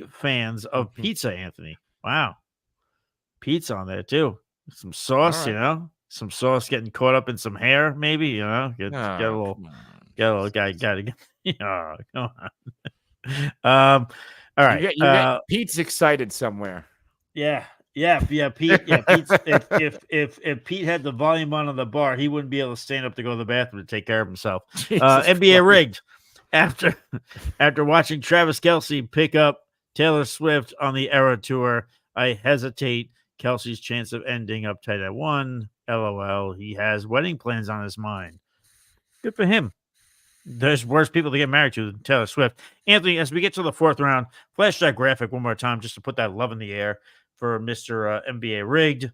fans of pizza, Anthony. Wow. Pizza on there too. Some sauce, right. Some sauce getting caught up in some hair, maybe, get a little guy, gotta get, come on. All right. You get Pete's excited somewhere. Yeah. Yeah, Pete. Yeah, Pete's if Pete had the volume on the bar, he wouldn't be able to stand up to go to the bathroom to take care of himself. NBA rigged after watching Travis Kelce pick up Taylor Swift on the Era Tour. I hesitate. Kelce's chance of ending up tight at 1. LOL. He has wedding plans on his mind. Good for him. There's worse people to get married to than Taylor Swift. Anthony, as we get to the 4th round, flash that graphic one more time just to put that love in the air for Mr. NBA Rigged.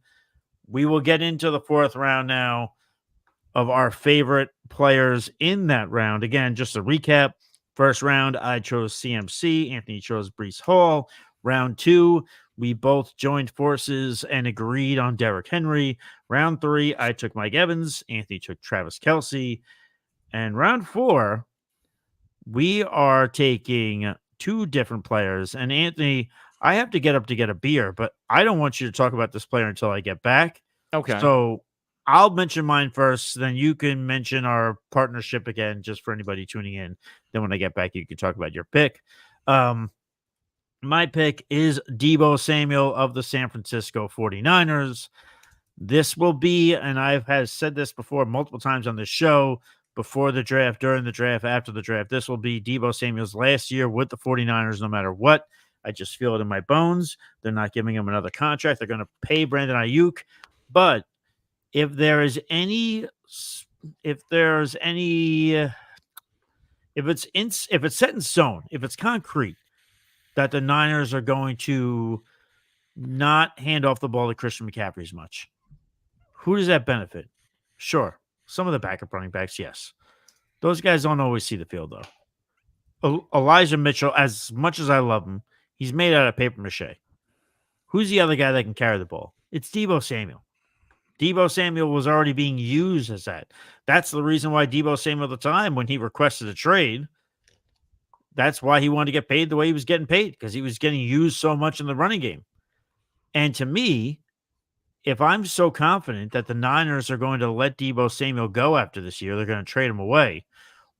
We will get into the 4th round now of our favorite players in that round. Again, just a recap. First round, I chose CMC. Anthony chose Breece Hall. Round 2, we both joined forces and agreed on Derrick Henry. Round 3, I took Mike Evans. Anthony took Travis Kelce. And round 4, we are taking 2 different players. And Anthony, I have to get up to get a beer, but I don't want you to talk about this player until I get back. Okay. So I'll mention mine first, then you can mention our partnership again, just for anybody tuning in. Then when I get back, you can talk about your pick. My pick is Deebo Samuel of the San Francisco 49ers. This will be, and I've said this before multiple times on the show, before the draft, during the draft, after the draft, this will be Deebo Samuel's last year with the 49ers, no matter what. I just feel it in my bones. They're not giving him another contract. They're going to pay Brandon Ayuk. But if it's set in stone, if it's concrete that the Niners are going to not hand off the ball to Christian McCaffrey as much, who does that benefit? Sure. Some of the backup running backs, yes. Those guys don't always see the field, though. Elijah Mitchell, as much as I love him, he's made out of paper mache. Who's the other guy that can carry the ball? It's Deebo Samuel. Deebo Samuel was already being used as that. That's the reason why Deebo Samuel at the time, when he requested a trade, that's why he wanted to get paid the way he was getting paid, because he was getting used so much in the running game. And to me, if I'm so confident that the Niners are going to let Deebo Samuel go after this year, they're going to trade him away.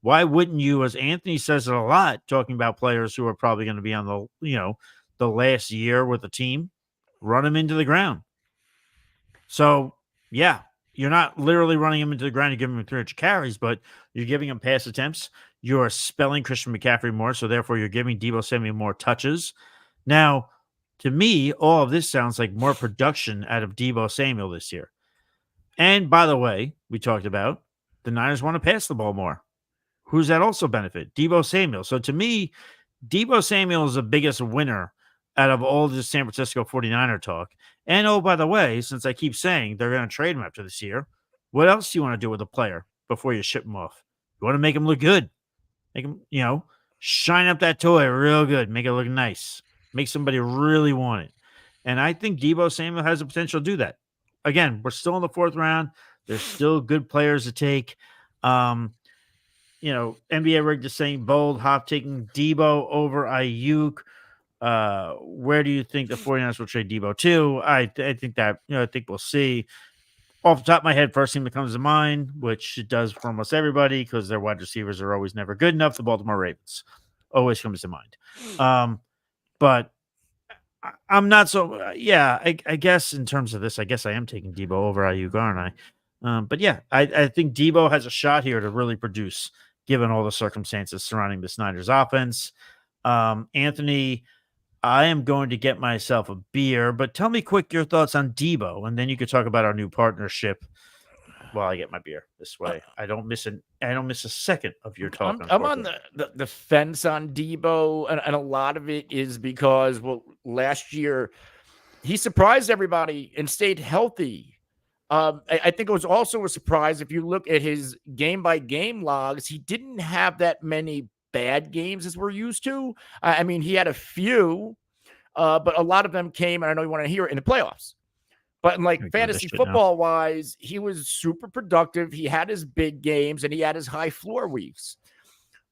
Why wouldn't you, as Anthony says it a lot, talking about players who are probably going to be on the last year with the team, run him into the ground? So, yeah, you're not literally running him into the ground. You're giving him 300 carries, but you're giving him pass attempts. You're spelling Christian McCaffrey more, so therefore you're giving Deebo Samuel more touches. Now, to me, all of this sounds like more production out of Deebo Samuel this year. And by the way, we talked about the Niners want to pass the ball more. Who's that also benefit? Deebo Samuel. So to me, Deebo Samuel is the biggest winner out of all the San Francisco 49er talk. And oh, by the way, since I keep saying they're going to trade him after this year, what else do you want to do with a player before you ship him off? You want to make him look good. Make him, shine up that toy real good. Make it look nice. Make somebody really want it. And I think Deebo Samuel has the potential to do that. Again, we're still in the 4th round. There's still good players to take. NBA Rigged is saying bold, Hop taking Deebo over Ayuk. Where do you think the 49ers will trade Deebo to? I think that, I think we'll see. Off the top of my head, first team that comes to mind, which it does for almost everybody because their wide receivers are always never good enough, the Baltimore Ravens always comes to mind. But I'm not so, I guess in terms of this, I guess I am taking Deebo over Ayuk, aren't I? But yeah, I think Deebo has a shot here to really produce, given all the circumstances surrounding the Niners offense. Anthony, I am going to get myself a beer, but tell me quick your thoughts on Deebo, and then you could talk about our new partnership while I get my beer. This way, I don't miss a second of your talk. I'm on the fence on Deebo, and a lot of it is because, last year he surprised everybody and stayed healthy. I think it was also a surprise if you look at his game-by-game logs. He didn't have that many bad games as we're used to. I mean, he had a few, but a lot of them came, and I know you want to hear it, in the playoffs. But in fantasy football wise, he was super productive. He had his big games and he had his high floor weeks.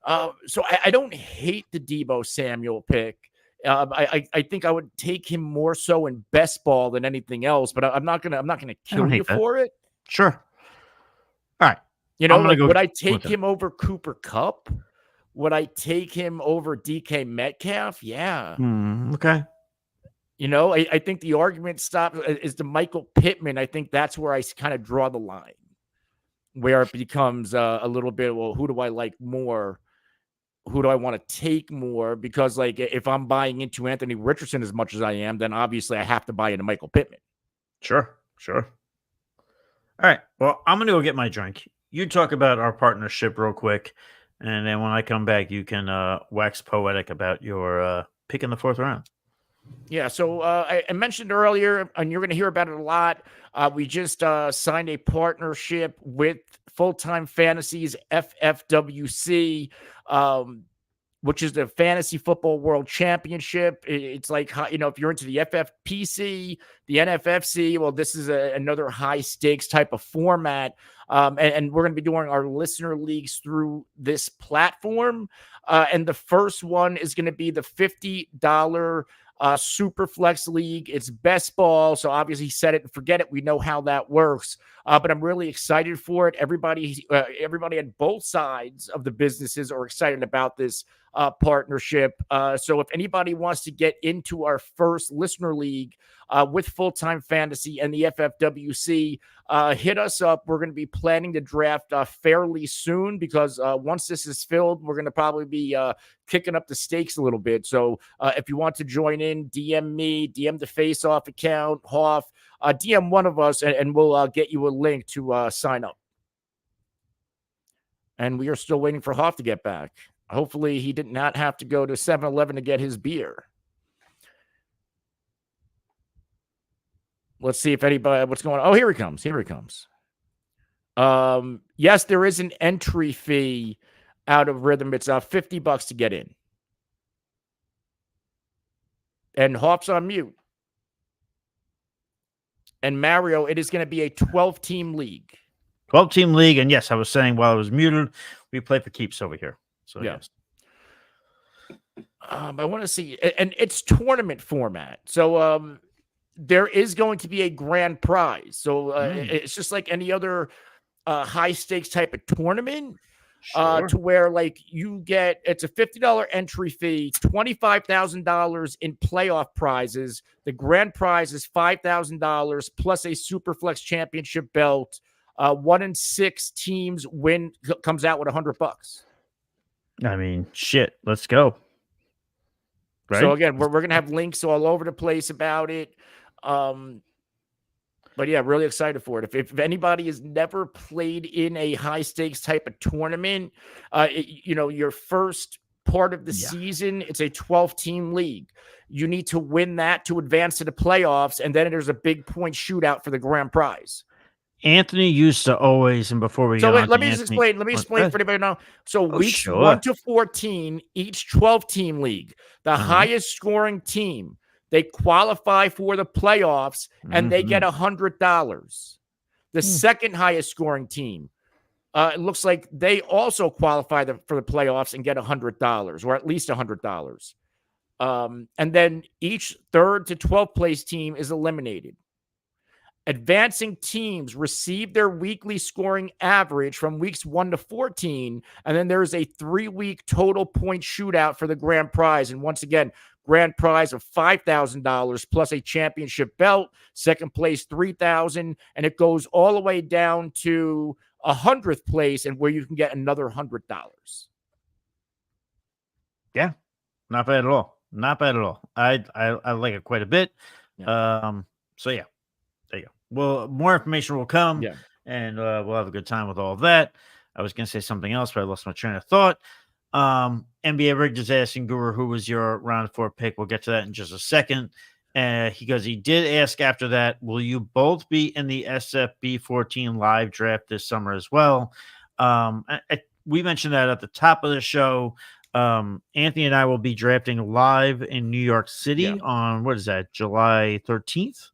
So I don't hate the Deebo Samuel pick. I think I would take him more so in best ball than anything else. But I'm not gonna kill you for it. Sure. All right. Would I take him over Cooper Kupp? Would I take him over DK Metcalf? Yeah. Okay. I think the argument stops is the Michael Pittman. I think that's where I kind of draw the line, where it becomes a little bit, well, who do I like more? Who do I want to take more? Because, like, if I'm buying into Anthony Richardson as much as I am, then obviously I have to buy into Michael Pittman. Sure. All right. Well, I'm going to go get my drink. You talk about our partnership real quick. And then when I come back, you can wax poetic about your pick in the 4th round. Yeah, so I mentioned earlier, and you're going to hear about it a lot. We just signed a partnership with Full Time Fantasies FFWC, which is the Fantasy Football World Championship. It's like, if you're into the FFPC, the NFFC, well, this is another high stakes type of format. And we're going to be doing our listener leagues through this platform. And the first one is going to be the $50 Super Flex League. It's best ball. So obviously set it and forget it. We know how that works. But I'm really excited for it. Everybody at both sides of the businesses are excited about this partnership. So if anybody wants to get into our first listener league with Full Time Fantasy and the FFWC, hit us up. We're going to be planning to draft fairly soon, because once this is filled, we're going to probably be kicking up the stakes a little bit. So if you want to join in, DM me, DM the Face Off account, Hoff, DM one of us, and we'll get you a link to sign up. And we are still waiting for Hoff to get back. Hopefully he did not have to go to 7-Eleven to get his beer. Let's see if anybody, what's going on. Oh, here he comes. Yes, there is an entry fee out of Rhythm. It's $50 to get in. And Hoff's on mute. And Mario, it is going to be a 12-team league. 12-team league. And yes, I was saying while I was muted, we play for keeps over here. So yeah. Yes. I want to see, and it's tournament format. So there is going to be a grand prize. So it's just like any other high stakes type of tournament. Sure. To where, like, you get, it's a $50 entry fee, $25,000 in playoff prizes. The grand prize is $5,000 plus a Super Flex championship belt. 1 in 6 teams win comes out with $100. I mean, shit, let's go. Right? So again, we're going to have links all over the place about it. But yeah, really excited for it. If anybody has never played in a high stakes type of tournament, your first part of the season, it's a 12-team league. You need to win that to advance to the playoffs, and then there's a big point shootout for the grand prize. Anthony used to always, and before we let me explain for anybody now. So weeks 1 to 14, each 12-team league, the highest scoring team, they qualify for the playoffs, and they get $100. The second highest scoring team, it looks like they also qualify for the playoffs and get $100, or at least $100. And then each 3rd to 12th place team is eliminated. Advancing teams receive their weekly scoring average from weeks 1 to 14, and then there's a 3-week total point shootout for the grand prize. And once again, grand prize of $5,000 plus a championship belt, second place $3,000, and it goes all the way down to 100th place, and where you can get another $100. Yeah, not bad at all. I like it quite a bit. Yeah. So yeah. There you go. Well, more information will come, and we'll have a good time with all of that. I was going to say something else, but I lost my train of thought. NBA Rigged is asking Guru, who was your round 4 pick? We'll get to that in just a second. He did ask after that, will you both be in the SFB 14 live draft this summer as well? We mentioned that at the top of the show. Anthony and I will be drafting live in New York City on, what is that, July 13th?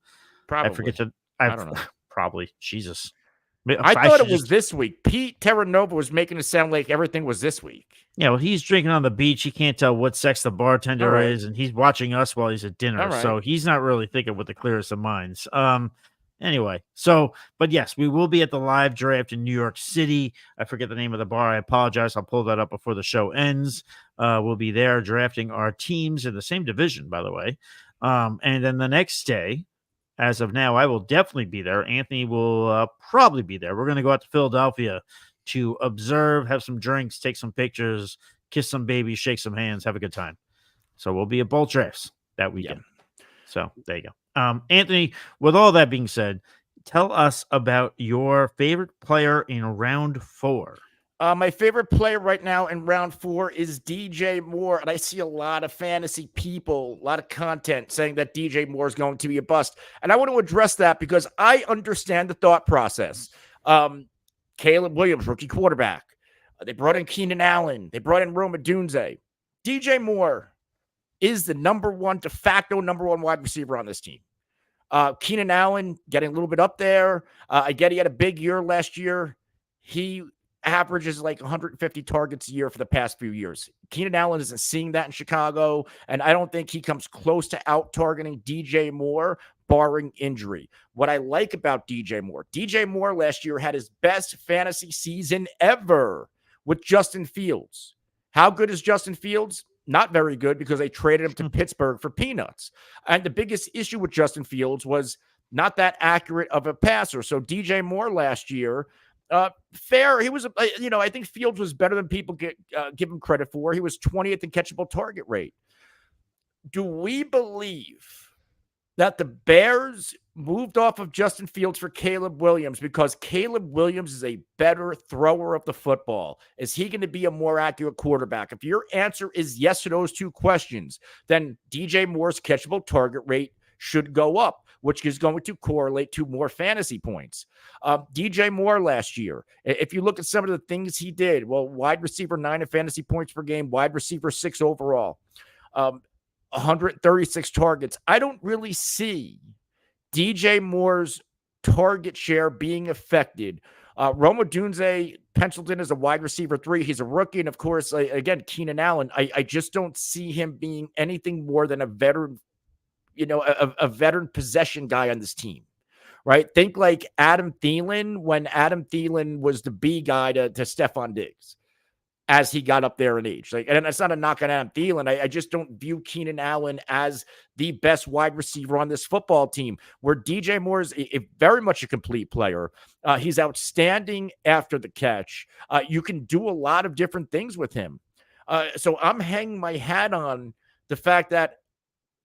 Probably. I forget to. I don't know. Probably. Jesus. I thought it was this week. Pete Terranova was making it sound like everything was this week. Yeah, well, he's drinking on the beach. He can't tell what sex the bartender is, and he's watching us while he's at dinner. So he's not really thinking with the clearest of minds. Anyway, but yes, we will be at the live draft in New York City. I forget the name of the bar. I apologize. I'll pull that up before the show ends. We'll be there drafting our teams in the same division, by the way. And then the next day, as of now, I will definitely be there. Anthony will probably be there. We're going to go out to Philadelphia to observe, have some drinks, take some pictures, kiss some babies, shake some hands, have a good time. So we'll be at both drafts that weekend. Yeah. So there you go. Anthony, with all that being said, tell us about your favorite player in round 4. My favorite player right now in round 4 is DJ Moore. And I see a lot of fantasy people, a lot of content saying that DJ Moore is going to be a bust. And I want to address that because I understand the thought process. Caleb Williams, rookie quarterback. They brought in Keenan Allen. They brought in Rome Odunze. DJ Moore is the de facto number one wide receiver on this team. Keenan Allen getting a little bit up there. I get he had a big year last year. He averages like 150 targets a year for the past few years. Keenan Allen isn't seeing that in Chicago, and I don't think he comes close to out-targeting DJ Moore, barring injury. What I like about DJ Moore last year had his best fantasy season ever with Justin Fields. How good is Justin Fields? Not very good because they traded him to Pittsburgh for peanuts. And the biggest issue with Justin Fields was not that accurate of a passer. So DJ Moore last year, fair. He was, I think Fields was better than people give him credit for. He was 20th in catchable target rate. Do we believe that the Bears moved off of Justin Fields for Caleb Williams because Caleb Williams is a better thrower of the football? Is he going to be a more accurate quarterback? If your answer is yes to those two questions, then DJ Moore's catchable target rate should go up, which is going to correlate to more fantasy points. DJ Moore last year, if you look at some of the things he did, well, wide receiver 9 in fantasy points per game, wide receiver 6 overall, 136 targets. I don't really see DJ Moore's target share being affected. Rome Odunze penciled in as a wide receiver 3. He's a rookie. And of course, again, Keenan Allen, I just don't see him being anything more than a veteran, a veteran possession guy on this team, right? Think like Adam Thielen when Adam Thielen was the B guy to Stephon Diggs as he got up there in age. And that's not a knock on Adam Thielen. I just don't view Keenan Allen as the best wide receiver on this football team, where DJ Moore is very much a complete player. He's outstanding after the catch. You can do a lot of different things with him. So I'm hanging my hat on the fact that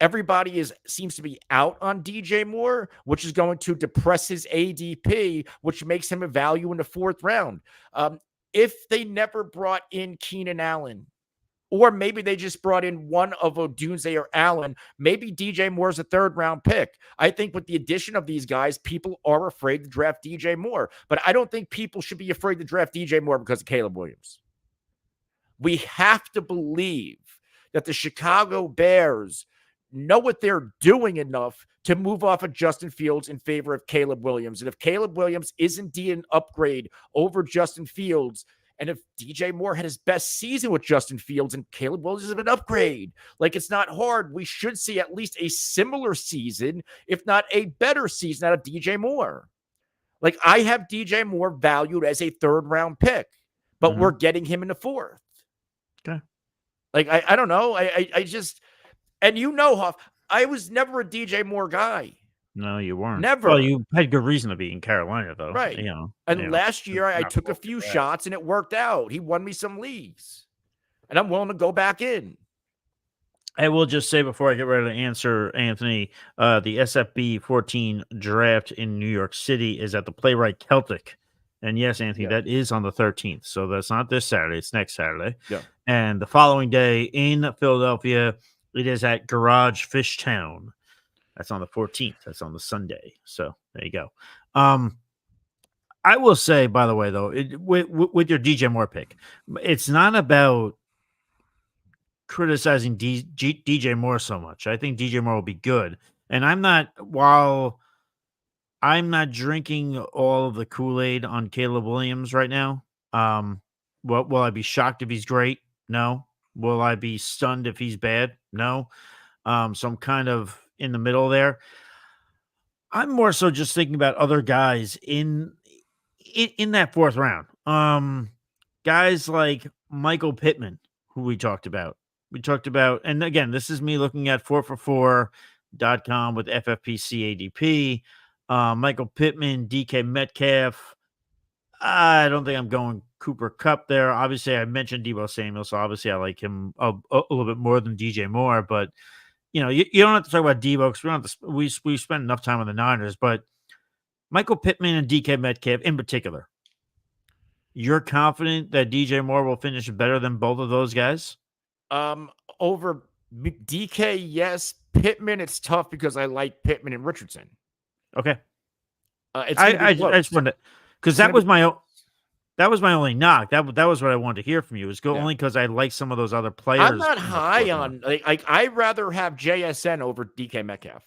everybody seems to be out on DJ Moore, which is going to depress his ADP, which makes him a value in the 4th round. If they never brought in Keenan Allen, or maybe they just brought in one of Odunze or Allen, maybe DJ Moore's a 3rd round pick. I think with the addition of these guys, people are afraid to draft DJ Moore. But I don't think people should be afraid to draft DJ Moore because of Caleb Williams. We have to believe that the Chicago Bears know what they're doing enough to move off of Justin Fields in favor of Caleb Williams. And if Caleb Williams is indeed an upgrade over Justin Fields, and if DJ Moore had his best season with Justin Fields and Caleb Williams is an upgrade, it's not hard. We should see at least a similar season, if not a better season out of DJ Moore. I have DJ Moore valued as a 3rd round pick, but we're getting him in the 4th. Okay. I don't know. I just, and Huff, I was never a DJ Moore guy. No, you weren't. Never. Well, you had good reason to be in Carolina, though. Right. And last year, I took a few shots, and it worked out. He won me some leagues. And I'm willing to go back in. I will just say before I get ready to answer, Anthony, the SFB 14 draft in New York City is at the Playwright Celtic. And yes, Anthony, that is on the 13th. So that's not this Saturday. It's next Saturday. Yeah. And the following day in Philadelphia, it is at Garage Fishtown. That's on the 14th. That's on the Sunday. So there you go. I will say, by the way, though, with your DJ Moore pick, it's not about criticizing DJ Moore so much. I think DJ Moore will be good. And while I'm not drinking all of the Kool-Aid on Caleb Williams right now, will I be shocked if he's great? No. Will I be stunned if he's bad? No. So I'm kind of in the middle there. I'm more so just thinking about other guys in that 4th round. Guys like Michael Pittman, who we talked about. And again, this is me looking at 4 for 4, com with FFPC ADP. Michael Pittman, DK Metcalf. I don't think I'm going Cooper Kupp there. Obviously, I mentioned Deebo Samuel, so obviously I like him a little bit more than DJ Moore. But you don't have to talk about Deebo because we don't have to. We spent enough time on the Niners, but Michael Pittman and DK Metcalf in particular. You're confident that DJ Moore will finish better than both of those guys? Over DK, yes. Pittman, it's tough because I like Pittman and Richardson. Okay. I just wanted because that was my only knock. That was what I wanted to hear from you. Only because I like some of those other players. I'm not high on I'd rather have JSN over DK Metcalf.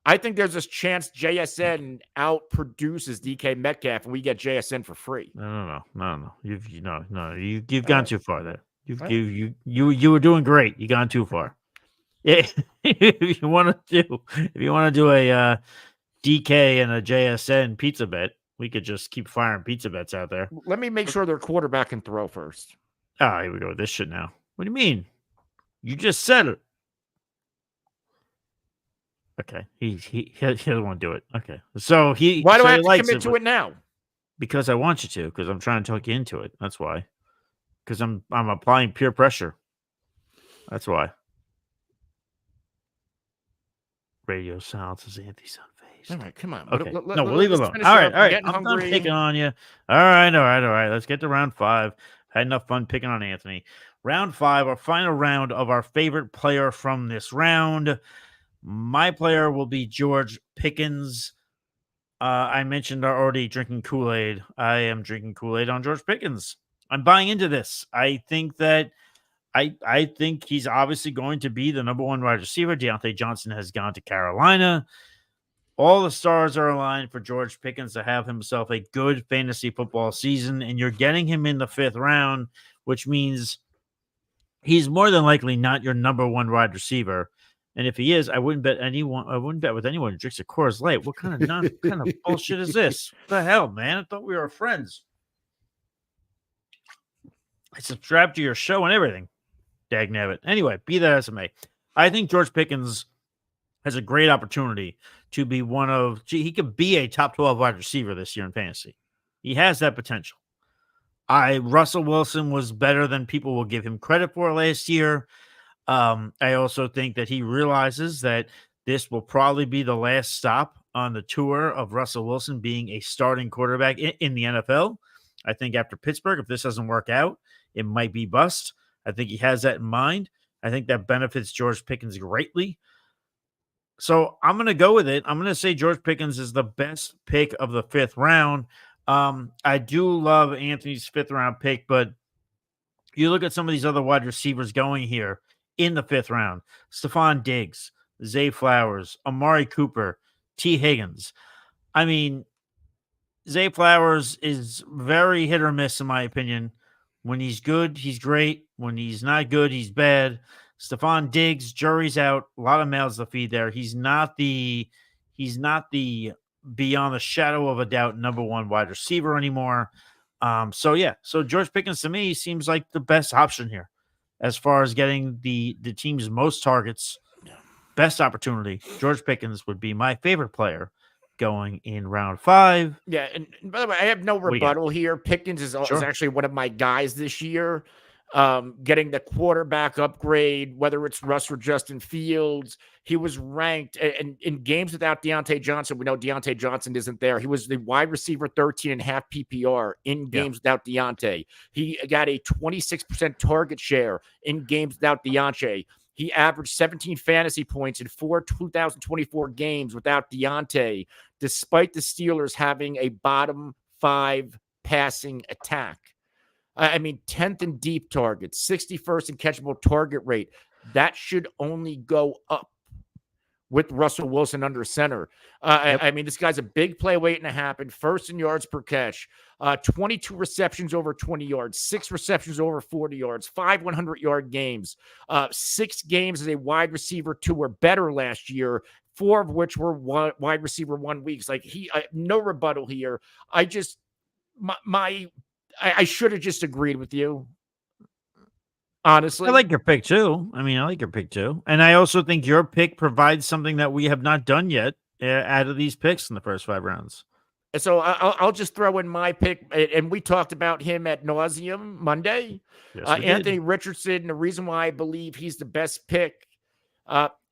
I think there's this chance JSN outproduces DK Metcalf and we get JSN for free. No. You've gone too far there. You were doing great. You gone too far. Yeah, if you want to do a DK and a JSN pizza bet, we could just keep firing pizza bets out there. Let me make sure their quarterback can throw first. Oh, here we go with this shit now. What do you mean? You just said it. Okay, he doesn't want to do it. Okay, so why do I have to commit to it now? Because I want you to. Because I'm trying to talk you into it. That's why. Because I'm applying peer pressure. That's why. Radio silence as Anthony's unfazed. All right, come on. Okay. No, we'll leave it alone. All right. I'm done picking on you. All right. Let's get to round 5. Had enough fun picking on Anthony. Round 5, our final round of our favorite player from this round. My player will be George Pickens. I mentioned already drinking Kool-Aid. I am drinking Kool-Aid on George Pickens. I'm buying into this. I think that I think he's obviously going to be the number 1 wide receiver. Deontay Johnson has gone to Carolina. All the stars are aligned for George Pickens to have himself a good fantasy football season, and you're getting him in the 5th round, which means he's more than likely not your number 1 wide receiver. And if he is, I wouldn't bet with anyone who drinks a Coors Light. What kind of bullshit is this? What the hell, man? I thought we were friends. I subscribe to your show and everything. Dagnabbit. Anyway, be that as it may, I think George Pickens has a great opportunity to be he could be a top 12 wide receiver this year in fantasy. He has that potential. Russell Wilson was better than people will give him credit for last year. I also think that he realizes that this will probably be the last stop on the tour of Russell Wilson being a starting quarterback in the NFL. I think after Pittsburgh, if this doesn't work out, it might be bust. I think he has that in mind. I think that benefits George Pickens greatly. So I'm going to go with it. I'm going to say George Pickens is the best pick of the 5th round. I do love Anthony's 5th round pick, but you look at some of these other wide receivers going here in the 5th round. Stephon Diggs, Zay Flowers, Amari Cooper, T. Higgins. I mean, Zay Flowers is very hit or miss in my opinion. When he's good, he's great. When he's not good, he's bad. Stephon Diggs, jury's out. A lot of mouths to feed there. He's not the beyond the shadow of a doubt number 1 wide receiver anymore. So George Pickens to me seems like the best option here as far as getting the team's most targets, best opportunity. George Pickens would be my favorite player going in round 5. Yeah, and by the way, I have no rebuttal here. Pickens is actually one of my guys this year. Getting the quarterback upgrade, whether it's Russ or Justin Fields, he was ranked in games without Deontay Johnson. We know Deontay Johnson isn't there. He was the wide receiver 13.5 PPR in games without Deontay. He got a 26% target share in games without Deontay. He averaged 17 fantasy points in 4 2024 games without Deontay, despite the Steelers having a bottom 5 passing attack. I mean, 10th in deep targets, 61st in catchable target rate. That should only go up with Russell Wilson under center. I mean, this guy's a big play waiting to happen. 1st in yards per catch, 22 receptions over 20 yards, 6 receptions over 40 yards, 5 100-yard games, 6 games as a wide receiver 2 or better last year, 4 of which were wide receiver 1 weeks. Like no rebuttal here. I should have just agreed with you. honestly. I like your pick too. I mean, I like your pick too. And I also think your pick provides something that we have not done yet out of these picks in the first 5 rounds. So I'll just throw in my pick, and we talked about him at nauseum Monday. Yes, we Anthony did. Richardson, the reason why I believe he's the best pick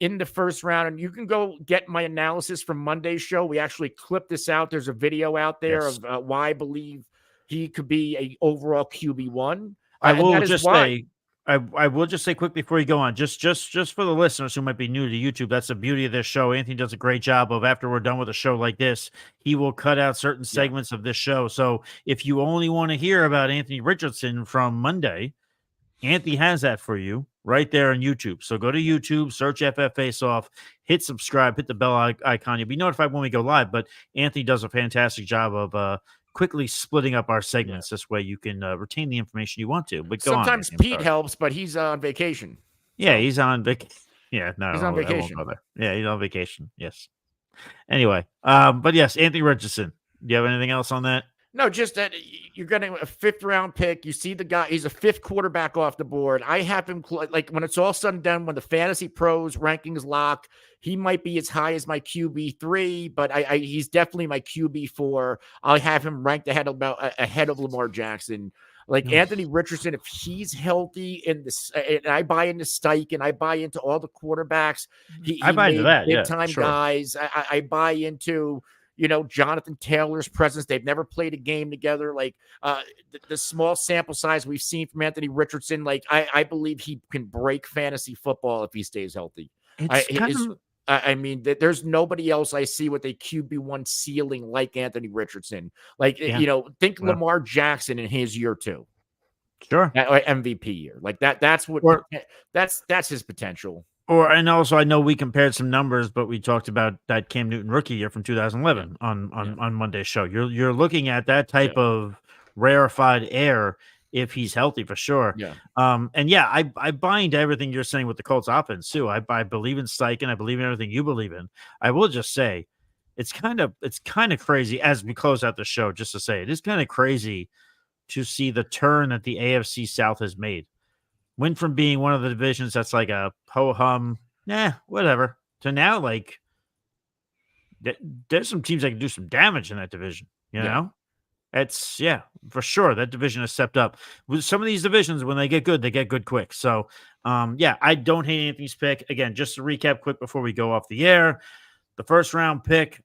in the first round, and you can go get my analysis from Monday's show. We actually clipped this out. There's a video out there of why I believe he could be a overall QB1. I will just say, I will just say quickly before you go on, just for the listeners who might be new to YouTube, that's the beauty of this show. Anthony does a great job of, after we're done with a show like this, he will cut out certain segments of this show. So if you only want to hear about Anthony Richardson from Monday, Anthony has that for you right there on YouTube. So go to YouTube, search FF Face Off, hit subscribe, hit the bell icon. You'll be notified when we go live. But Anthony does a fantastic job of quickly splitting up our segments. This way you can retain the information you want to. But sometimes Pete helps, but he's on vacation. Yeah, so. He's on vacation. Yeah, no, he's on vacation. Yeah, he's on vacation. Yes. Anyway, but yes, Anthony Richardson. Do you have anything else on that? No, just that you're getting a 5th round pick. You see the guy, he's a 5th quarterback off the board. I have him like when it's all said and done, when the Fantasy Pros rankings lock, he might be as high as my QB3, but he's definitely my QB4. I'll have him ranked ahead of Lamar Jackson. Like Anthony Richardson, if he's healthy and I buy into Steichen, I buy into all the quarterbacks. I buy into that. Big time guys. I buy into, Jonathan Taylor's presence. They've never played a game together. Like the small sample size we've seen from Anthony Richardson, like I believe he can break fantasy football if he stays healthy. I mean, there's nobody else I see with a QB1 ceiling like Anthony Richardson. Like, think Lamar Jackson in his year 2. Sure. MVP year. Like that's his potential. And also, I know we compared some numbers, but we talked about that Cam Newton rookie year from 2011 on Monday's show. You're looking at that type of rarefied air if he's healthy for sure. Yeah. I buy into everything you're saying with the Colts offense too. I believe in Steichen. I believe in everything you believe in. I will just say it's kind of crazy as we close out the show, just to say it is kind of crazy to see the turn that the AFC South has made. Went from being one of the divisions that's like a ho-hum, whatever, to now like there's some teams that can do some damage in that division, you know? It's, for sure. That division has stepped up. With some of these divisions, when they get good quick. So, I don't hate Anthony's pick. Again, just to recap quick before we go off the air, the first round pick,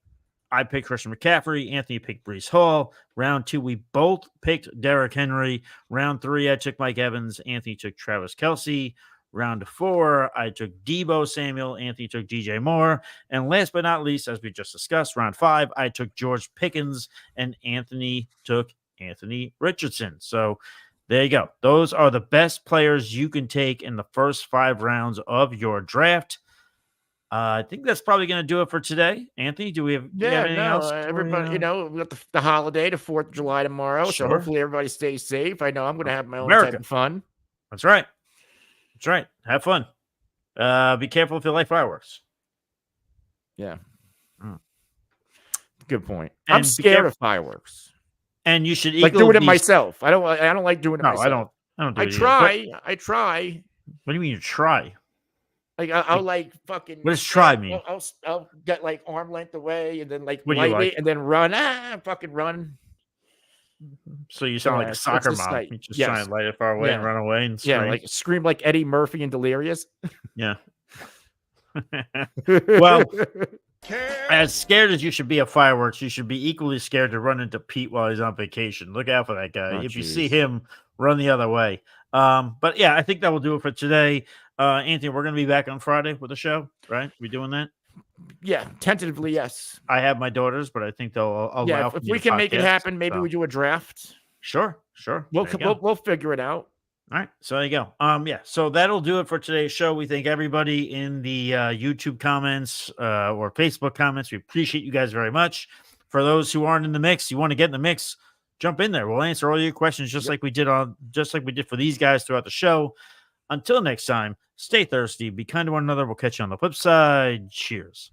I picked Christian McCaffrey. Anthony picked Breece Hall. Round 2, we both picked Derrick Henry. Round 3, I took Mike Evans. Anthony took Travis Kelce. Round 4, I took Deebo Samuel. Anthony took DJ Moore. And last but not least, as we just discussed, round 5, I took George Pickens, and Anthony took Anthony Richardson. So there you go. Those are the best players you can take in the first 5 rounds of your draft. I think that's probably going to do it for today. Anthony, do we have, anything else? Everybody, we got the holiday, the 4th of July tomorrow. Sure. So hopefully everybody stays safe. I know I'm going to have my own type of fun. That's right. That's right. Have fun. Be careful if you like fireworks. Yeah. Good point. And I'm scared of fireworks. And you should like doing it myself. I don't like doing it myself. I don't do it I try. What do you mean you try? Like I'll like fucking. What does try mean? I'll get like arm length away and then like light it and then run. Fucking run. So you sound like a soccer mom. You just try and light it far away and run away and scream. Yeah, like scream like Eddie Murphy and Delirious. Yeah. Well, as scared as you should be of fireworks, you should be equally scared to run into Pete while he's on vacation. Look out for that guy. If you see him, run the other way. But I think that will do it for today. Anthony, we're going to be back on Friday with the show, right? We doing that? Yeah, tentatively, yes. I have my daughters, but I think they'll allow. If we can make it happen, maybe we do a draft. Sure. We'll figure it out. All right, so there you go. So that'll do it for today's show. We thank everybody in the YouTube comments or Facebook comments. We appreciate you guys very much. For those who aren't in the mix, you want to get in the mix, jump in there. We'll answer all your questions just like we did for these guys throughout the show. Until next time, stay thirsty, be kind to one another. We'll catch you on the flip side. Cheers.